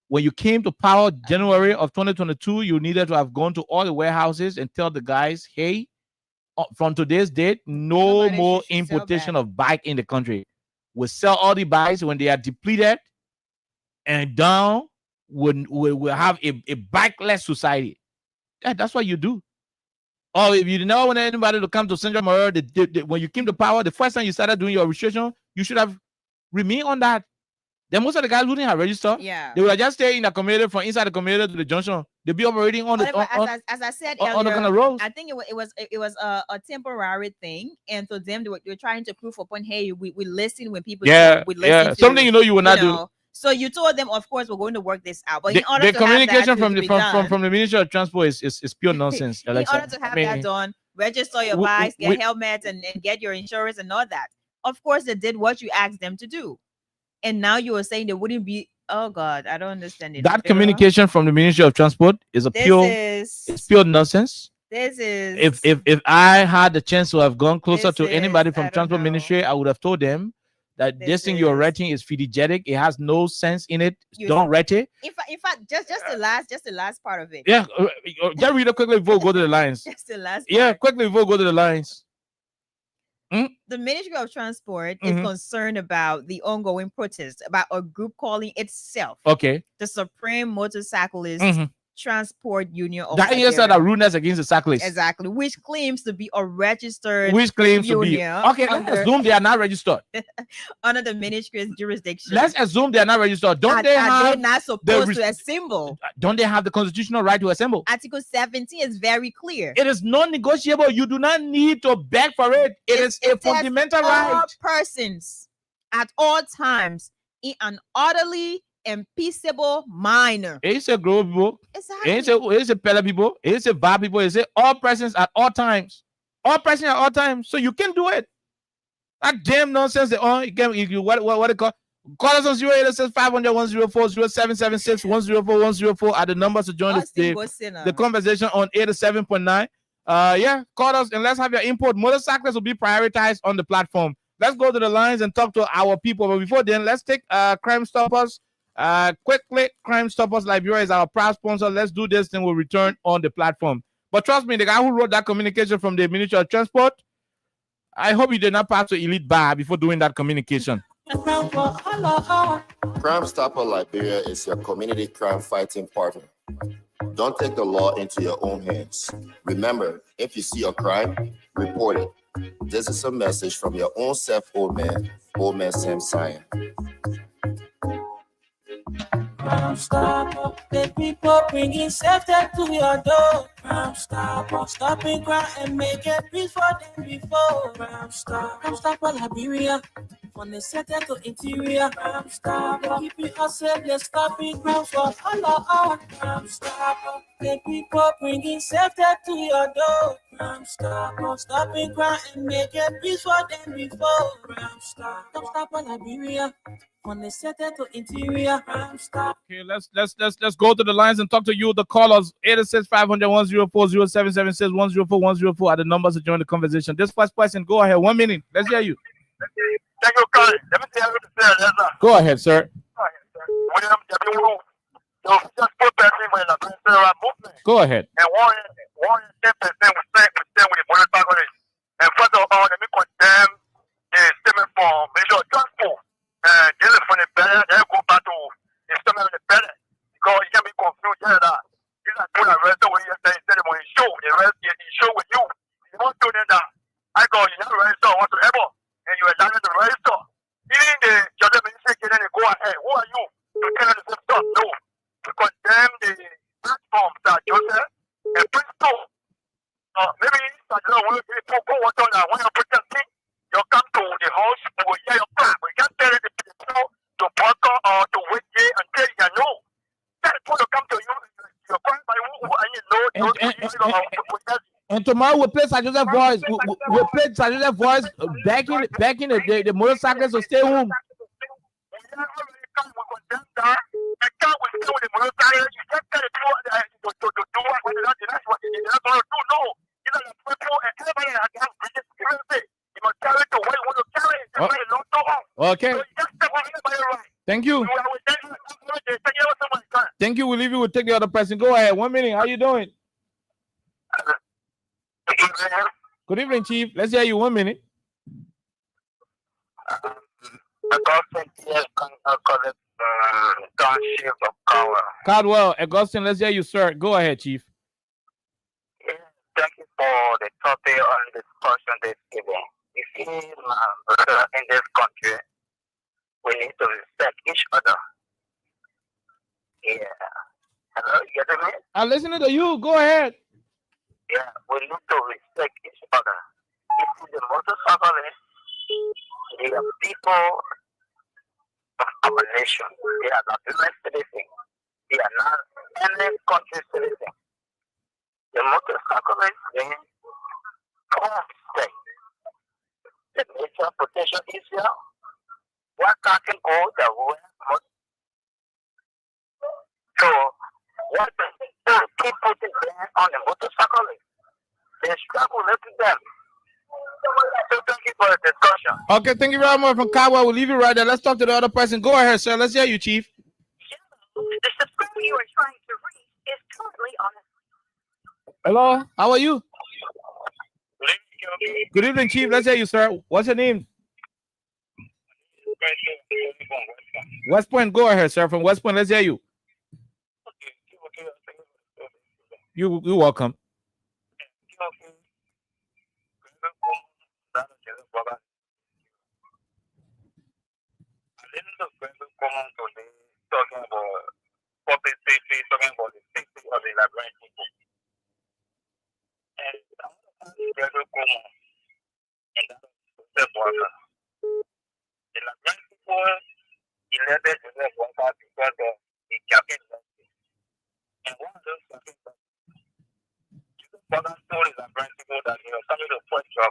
when you came to power January of 2022, you needed to have gone to all the warehouses and tell the guys, hey, from today's date, no more importation of bike in the country. We'll sell all the bikes when they are depleted, and down we'll have a bikeless society. Yeah, that's what you do. Or if you never want anybody to come to Central Monrovia, when you came to power, the first time you started doing your registration, you should have remained on that. Then most of the guys who didn't have register, Yeah. they would just stay in the community from inside the community to the junction. They'll be operating on the Whatever, as I said on the earlier, kind of roads. I think it was a temporary thing, and to them they were trying to prove a point. Hey, we listen when people Yeah, talk, we listen yeah. to, Something you know you will not do. So you told them, of course, we're going to work this out. But The, in order the to have communication that from to the be from, done, from the Ministry of Transport is pure nonsense. in Alexa. order to have I mean, that done, register your we- bikes, get we- helmets, and get your insurance and all that. Of course, they did what you asked them to do, and now you are saying they wouldn't be. Oh God, I don't understand it. that You know? communication from the Ministry of Transport is it's pure nonsense. This is If I had the chance to have gone closer to anybody from Transport Ministry, I would have told them that this thing you're writing is fidegetic. It has no sense in it. You- Don't write it. in fact, just the last part of it. Yeah, just read it quickly before we go to the lines. Just the last. Yeah, quickly before we go to the lines. The Ministry of Transport is Mhm. concerned about the ongoing protest about a group calling itself Okay. the Supreme Motorcyclist Mhm. Transport Union of That is Nigeria. a rudeness against the cyclists. Exactly, which claims to be a registered Which claims to be union okay. Let's under, assume they are not registered. under the ministry's jurisdiction. Let's assume they are not registered. Don't Are they they have not the supposed to res- assemble? Don't they have the constitutional right to assemble? Article 17 is very clear. It is non-negotiable. You do not need to beg for it. It is a says fundamental all right. persons at all times in an orderly and peaceable manner. It's a group of people. Exactly. It's a Pella people. It's a Bar people. It's a all persons at all times. All persons at all times. So you can do it. That damn nonsense. What it call? Call us on 0886 500 104 0776 104 104 are the numbers to join the conversation on 87.9. Yeah, call us and let's have your input. Motorcyclists will be prioritized on the platform. Let's go to the lines and talk to our people. But before then, let's take Crime Stoppers. Quickly, Crime Stoppers Liberia is our proud sponsor. Let's do this, then we'll return on the platform. But trust me, the guy who wrote that communication from the Ministry of Transport, I hope you did not pass to Elite Bar before doing that communication. Crime Stopper Liberia is your community crime fighting partner. Don't take the law into your own hands. Remember, if you see a crime, report it. This is a message from your own self, old man Sam Sion. Crime Stopper, the people bringing safety to your door. Crime Stopper, stopping crime and making peace for them before. Crime Stopper Liberia, from the center to interior. Crime Stopper, keeping us safe, let's stopping crime for all. Crime Stopper, the people bringing safety to your door. Don't stop and cry and make a peace for them before. Don't stop on Liberia. When they set that to interior. Okay, let's go to the lines and talk to you. The callers 865-104-0776-104-104 are the numbers to join the conversation. This first person, go ahead. 1 minute. Let's hear you. Thank you, Carl. Let me tell you to say, yes, sir. Go ahead, sir. William W. The official spokesperson for the Federal movement. Go ahead. And 110% we stand with the motorcyclists. And first of all, let me condemn the statement from Major Transport. And this is from the better, they go back to the statement of the better. Because you can be confused there that these are doing a rest of what you say instead of when you show, the rest is show with you. You want to do that. I go, you have a register whatsoever, and you are down to register. Even the judge ministry can then go ahead. Who are you to tell us the same stuff? No. To condemn the platform that Joseph and principle. Maybe that you want to go what on when you're protesting, you come to the house, you will hear your back. We can't tell the people to park or to wait here until you know. Tell people to come to you, you're going by who and you know, And tomorrow we'll play Sir Joseph voice. We'll play Sir Joseph voice backing the motorcyclists to stay home. Okay. Thank you. Thank you. We'll leave you. We'll take the other person. Go ahead. 1 minute. How you doing? Good evening, Chief. Let's hear you. 1 minute. Caldwell, Augustine, let's hear you, sir. Go ahead, Chief. Thank you for the topic on discussion this evening. You see, my brother, in this country, we need to respect each other. Yeah. Hello, you get me? I'm listening to you. Go ahead. Yeah, we need to respect each other. You see, the motorcyclists, they are people of our nation. They are not US citizens. They are not any country citizens. The motorcyclists, they respect. The nature protection is here. Why can't you go the way? So, what they keep putting there on the motorcyclists? They struggle with them. So thank you for the discussion. Okay, thank you very much from Kawa. We'll leave you right there. Let's talk to the other person. Go ahead, sir. Let's hear you, Chief. The subscriber you are trying to reach is currently on. Hello, how are you? Good evening, Chief. Let's hear you, sir. What's your name? West Point. Go ahead, sir. From West Point, let's hear you. You're welcome. Talking about public safety, talking about the safety of the Liberian people. And I want to ask Gregory Cuomo and that of Joseph Walker. The Liberian people elected Joseph Walker because of the campaign industry. And one of those campaign industries, Joseph Walker told the Liberian people that he was coming to first job.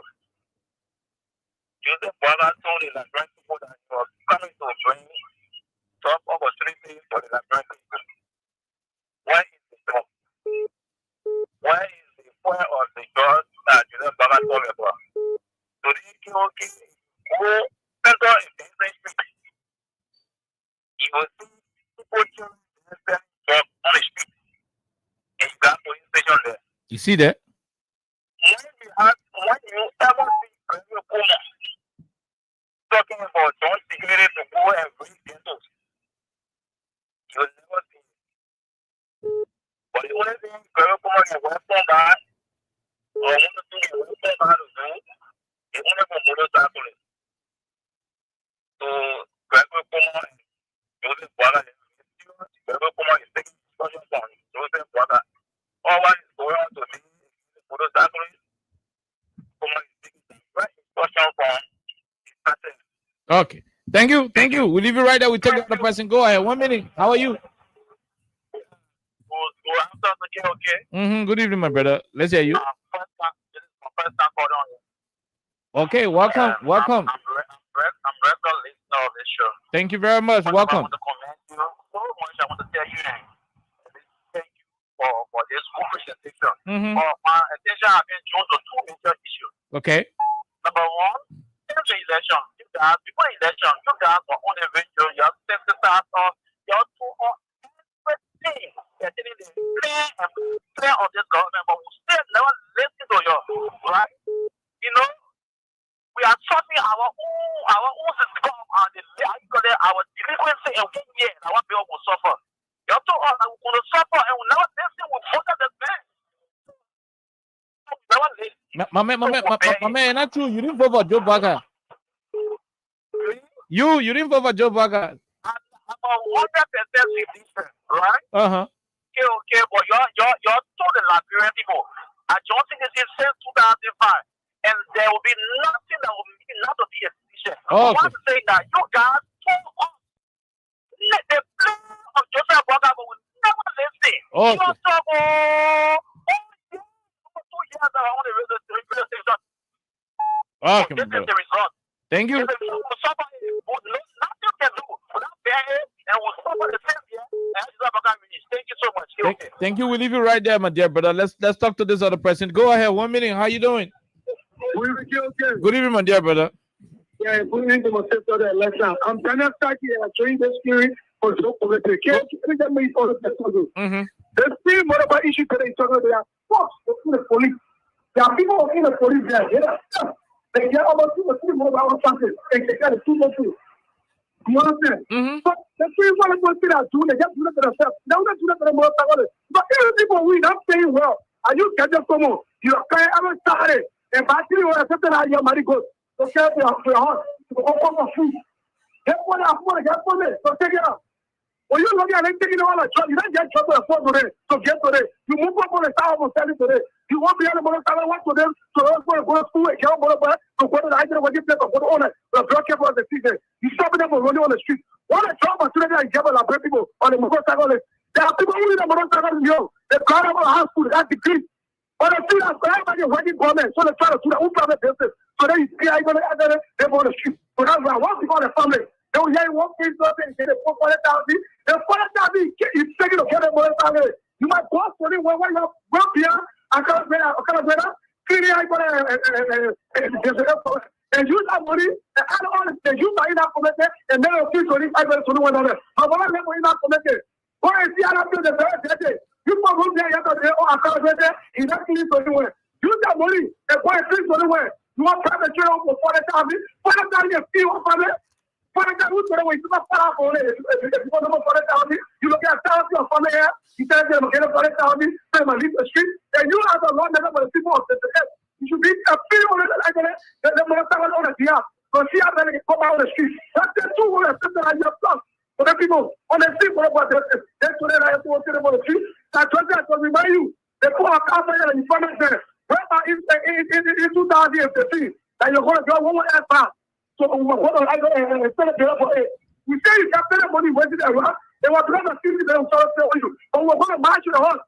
Joseph Walker told the Liberian people that he was coming to bring job opportunities for the Liberian people. Where is the job? Where is the point of the job that Joseph Walker told about? So they go enter in the street. You will see people doing the job on the street. And you got police station there. You see that? When you ever see Gregory Cuomo talking about joint security to go and bring ghettos, you will never see it. But the only thing Gregory Cuomo can welcome back, or one of the things he welcome back to do, is only for motorcyclists. So Gregory Cuomo and Joseph Walker, Gregory Cuomo is taking discussion from Joseph Walker. All what is going on to me is motorcyclists. Cuomo is taking discussion from his person. Okay. Thank you. Thank you. We'll leave you right there. We take the other person. Go ahead. 1 minute. How are you? Okay. Good evening, my brother. Let's hear you. First, first time calling on you. Okay, welcome, welcome. I'm regular listener of this show. Thank you very much. Welcome. I want to commend you so much. I want to tell you that thank you for this whole presentation. Mhm. My attention has been drawn to two major issues. Okay. Number one, in the election, before election, you guys were on a video, you have sensitized us, you have to everything. You're telling the clear of this government, but we still never listen to you, right? You know, we are sorting our own system and our delinquency and 1 year, our bill will suffer. You have told us that we're going to suffer and we never listen, we voted the man. Never listen. My man, not true. You didn't vote for Joe Biden. You didn't vote for Joe Biden. I'm 100% different, right? Okay, but you're told the Liberian people. I don't think this is since 2005, and there will be nothing that will make it not to be a decision. I want to say that you guys told us the plan of Joseph Boga, but we never listen. You talk 2 years around the radio station. Okay, this is the result. Thank you. Nothing can do without bearing, and we'll suffer the same year. Thank you so much. Thank you. We'll leave you right there, my dear brother. Let's talk to this other person. Go ahead. 1 minute. How you doing? Good evening, my dear brother. Yeah, good evening to myself to the election. I'm Daniel Saki. I joined the spirit for the politics. The spirit whatever issue today is talking about force in the police. There are people in the police there. They get about 2 or 3 more hours something. They get a 2 or 3. You understand? So the spirit whatever they are doing, they just do it to themselves. They don't do it to the more. But even people win, I'm saying, well, are you getting someone? You are kind of started. And actually, when I said that, your money goes. So care for your heart. To open your food. Get one up, get one. So take it out. When you look at it, taking all the trouble, you don't get trouble today. So get today. You move up on the tower of selling today. You won't be able to work to them. So those going to go to school and can't go to the idea of what you say, but on it. The drug people on the street. You stop them from running on the street. What a job opportunity I give a lot of people on the motorcycle. There are people who need a motorcycle in New York. They've got out of high school. That's the degree. But the street has everybody working government. So they try to do the own private business. So then you see how you're going to enter it, they're on the street. So that's why once you call the family, they will hear you one piece of it, get a 440,000. The 40,000, you take it to get a motorcycle. You might go for it when you go beyond. I can't get out. Clearly, I'm going to and use that money and add on the use that in that commitment and then I'll teach you I'm going to do one other. But what I'm going to commitment. What I see, I don't do the very day. You can go there, you have to say, oh, I can't get there. He's not clean anywhere. Use that money and go and clean anywhere. You want private jail for 40,000? 40,000 you feel what I'm saying? 40,000 who's going to wait? You don't start off on it. If you want to go 40,000, you look at 1,000 family here. You tell them, get a 40,000, tell them, leave the street. And you as a law member for the people of the earth. You should be a feel on it like that. The motorcycle on the DR. So see how they come out on the street. That's the 200 that you have plus. For the people on the street, what about this? That's what I have to say about the street. That's what I have to remind you. They put a car there and you find it there. Whereby in 2015, that you're going to go one more ass back. So instead of for it, we say you can pay the money, where did they run? They were going to see you, they were going to tell you. But we're going to march you the horse.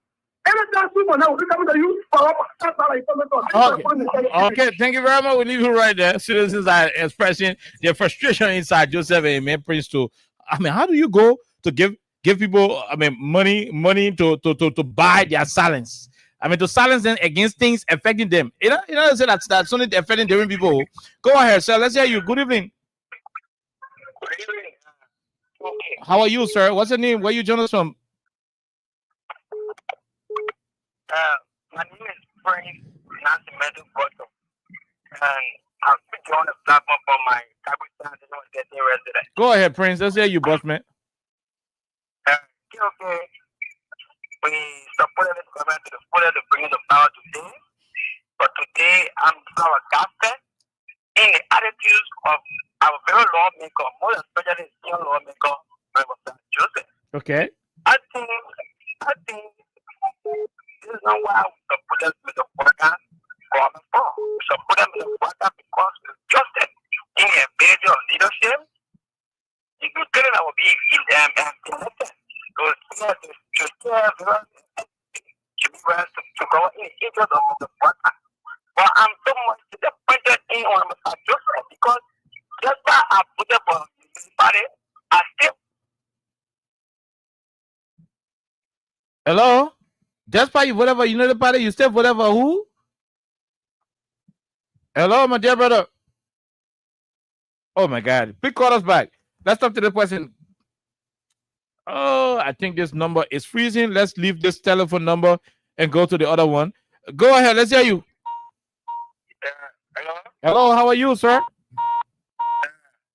Okay, thank you very much. We'll leave you right there. Citizens are expressing their frustration inside Joseph and Prince to, how do you go to give people, money to buy their silence? To silence them against things affecting them. You know, say that's only affecting different people. Go ahead, sir. Let's hear you. Good evening. How are you, sir? What's your name? Where you joining us from? My name is Prince Nancy Meadow Bottom, and I've been on the platform for my Kabuki resident. Go ahead, Prince. Let's hear you, boss man. Okay. We supported the government to the fullest to bring the power today, but today I'm our captain in the attitudes of our very lawmaker, more especially senior lawmaker, Reverend Joseph. Okay. I think this is not why we support them with the worker government for. We support them with the worker because we trusted in a ability of leadership. If you tell them I will be elected, to go in the interest of the worker. But I'm so much disappointed in on Mr. Joseph because just by I put up on the party, I still. Hello? Just by you voted for Unity Party, you still voted for who? Hello, my dear brother. Oh my God. Please call us back. Let's talk to the person. Oh, I think this number is freezing. Let's leave this telephone number and go to the other one. Go ahead. Let's hear you. Hello? Hello, how are you, sir?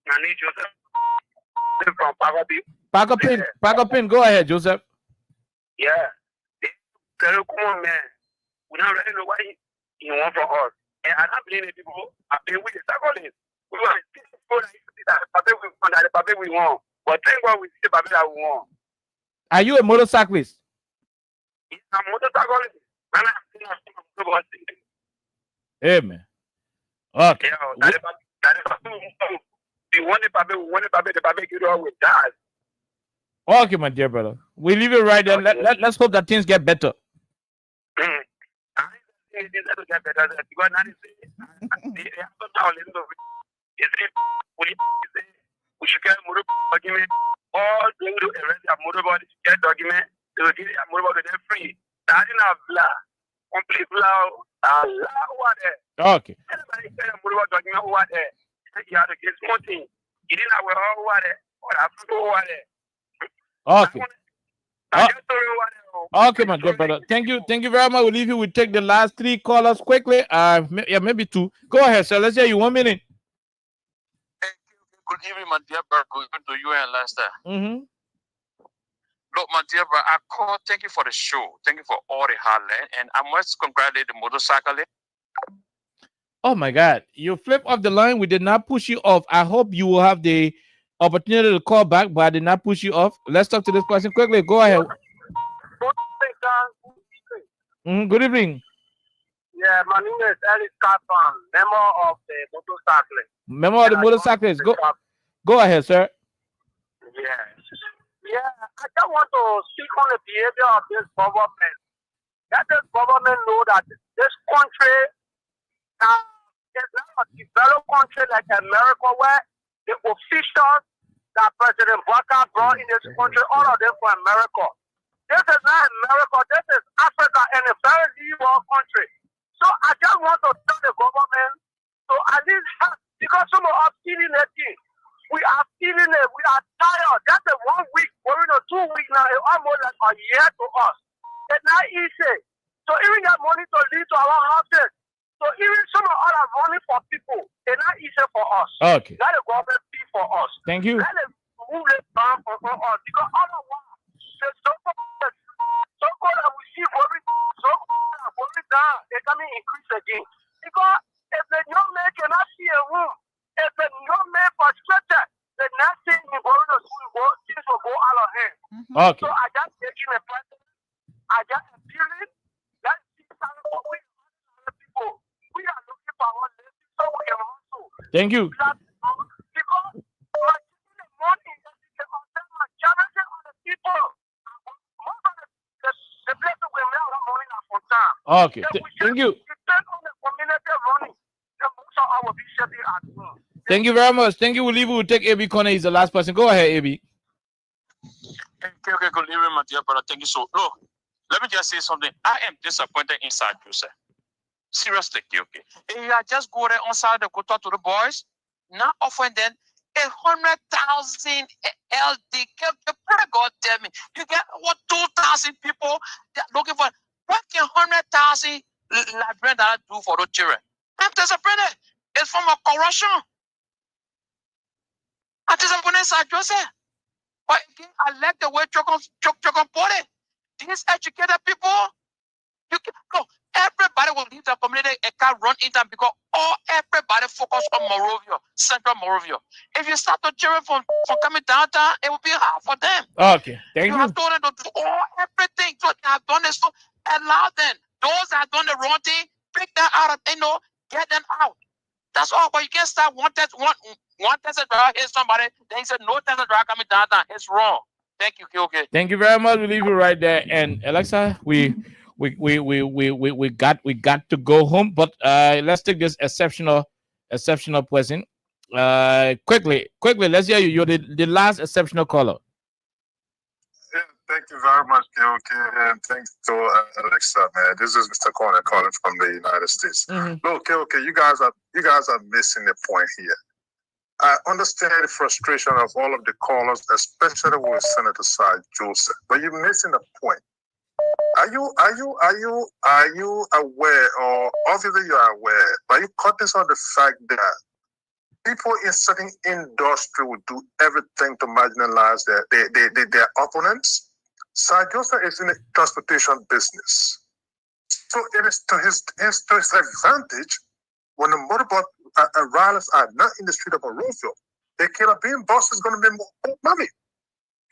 My name is Joseph. I'm from Pagapin. Pack up in. Go ahead, Joseph. Yeah. Come man. We don't really know what he wants from us. And I don't believe in people. I've been with the second. We want to see the puppet we want. But thank God we see the puppet that we want. Are you a motorcyclist? I'm motorcyclist. Man, I'm motorcyclist. Amen. Okay. We want the puppet, you know, with that. Okay, my dear brother. We leave it right there. Let's hope that things get better. We should get more document. All they will arrest a motorbody to get document. They will give a motorbody to free. That is not blah. Complete blah. Okay. Anybody get a motorbody document over there? You have to get something. You didn't have over there. Or have to over there. Okay. Okay, my dear brother. Thank you very much. We'll leave you. We'll take the last 3 callers quickly. Yeah, maybe 2. Go ahead, sir. Let's hear you. 1 minute. Good evening, my dear brother. Good evening to you and Lester. Mm-hmm. Look, my dear brother, I call. Thank you for the show. Thank you for all the hard land, and I must congratulate the motorcyclist. Oh my God! You flipped off the line. We did not push you off. I hope you will have the opportunity to call back, but I did not push you off. Let's talk to this person quickly. Go ahead. Good evening. Yeah, my name is Ellis Carson, member of the motorcyclist. Member of the motorcyclist. Go ahead, sir. Yeah, I just want to speak on the behavior of this government. Let this government know that this country is not a developed country like America, where the officials that President Barack brought in this country, all of them from America. This is not America, this is Africa and a very liberal country. So I just want to tell the government to at least have, because some of us feeling it. We are feeling it. We are tired. That's a 1 week, going on 2 weeks now. It's almost like a year to us. It's not easy. So even that money to lead to our houses. So even some of us are running for people. It's not easy for us. Okay. Let the government be for us. Thank you. Let them move it down for us. Because otherwise, the so-called that we see going down, they're coming increase again. Because if the young man cannot see a room, if the young man frustrated, the next thing he going to school, things will go out of hand. Okay. So I just taking a person, I just appealing, let's see what we people. We are looking for our living so we can hustle. Thank you. Because we're taking the money that we can obtain my challenging on the people. Most of the places we make our money are for time. Okay. Thank you. Depend on the community running. The most of our bishop at home. Thank you very much. Thank you. We'll leave it. We'll take AB Corner. He's the last person. Go ahead, AB. Okay, good evening, my dear brother. Thank you so. Look, let me just say something. I am disappointed inside you, sir. Seriously, okay. And I just go there on Saturday, go talk to the boys. Not often then 100,000 LD. God tell me, you get what 2,000 people that looking for. What can 100,000 librarians do for those children? I'm disappointed. It's from a corruption. I'm disappointed inside Joseph. But again, I like the way Chokon put it. These educated people, you can go. Everybody will leave the community and can run into them because everybody focus on Morovia, Central Morovia. If you start to cheering from coming downtown, it will be hard for them. Okay, thank you. You have told them to do everything. So they have done this. So allow them. Those that have done the wrong thing, pick them out of, get them out. That's all. But you can't start one Tesla driver, hit somebody, then he said no Tesla driver coming downtown. It's wrong. Thank you, okay. Thank you very much. We leave you right there. And Alexa, we we got to go home, but let's take this exceptional person. Quickly, let's hear you. You're the last exceptional caller. Thank you very much, KOK, and thanks to Alexa, man. This is Mr. Corner calling from the United States. Look, KOK, you guys are missing the point here. I understand the frustration of all of the callers, especially with Senator Sir Joseph, but you're missing the point. Are you aware, or obviously you are aware, but you cognizant of the fact that people in certain industry will do everything to marginalize their opponents? Sir Joseph is in the transportation business, so it is to his advantage when the motorboat riders are not in the street of a Roosevelt. The Caribbean bus is going to be more money.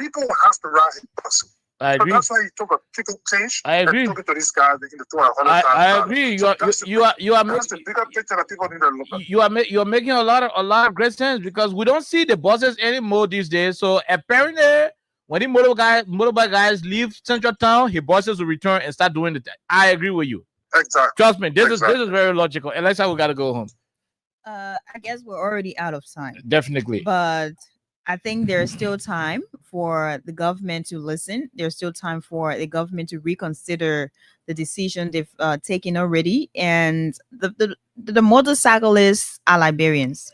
People will have to ride in buses. I agree. So that's why he took a ticket change. I agree. And took it to these guys in the 200. I agree. You are that's the bigger picture that people need to look at. You are making a lot of great sense, because we don't see the buses anymore these days. So apparently, when the motorbike guys leave Central Town, his buses will return and start doing it. I agree with you. Exactly. Trust me, this is very logical. Alexa, we gotta go home. I guess we're already out of time. Definitely. But I think there's still time for the government to listen. There's still time for the government to reconsider the decision they've taken already. And the motorcyclists are Liberians.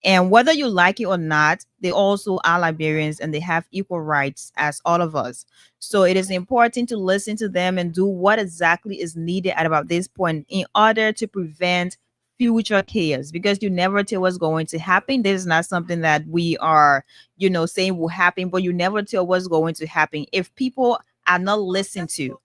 And whether you like it or not, they also are Liberians, and they have equal rights as all of us. So it is important to listen to them and do what exactly is needed at about this point in order to prevent future chaos, because you never tell what's going to happen. This is not something that we are, saying will happen, but you never tell what's going to happen. If people are not listened to,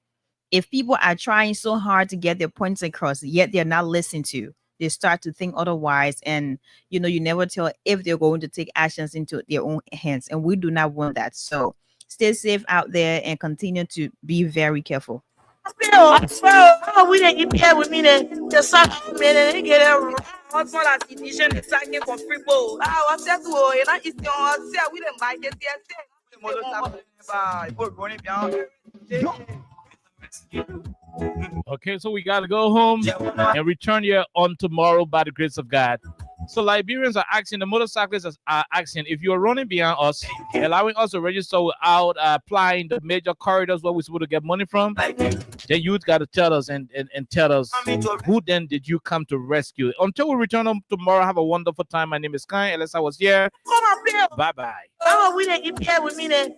if people are trying so hard to get their points across, yet they're not listened to, they start to think otherwise. And, you never tell if they're going to take actions into their own hands. And we do not want that. So stay safe out there and continue to be very careful. We didn't get with me then. The son they get a husband as edition is like for free bowl. I was said to you know it's your we didn't buy it Okay, so we gotta go home and return here on tomorrow by the grace of God. So Liberians are asking, the motorcyclists are asking, if you're running behind us, allowing us to register without applying the major corridors where we're supposed to get money from, then you got to tell us and tell us who then did you come to rescue. Until we return home tomorrow, have a wonderful time. My name is Kai. Alexa was here. Bye-bye. We didn't get with me then.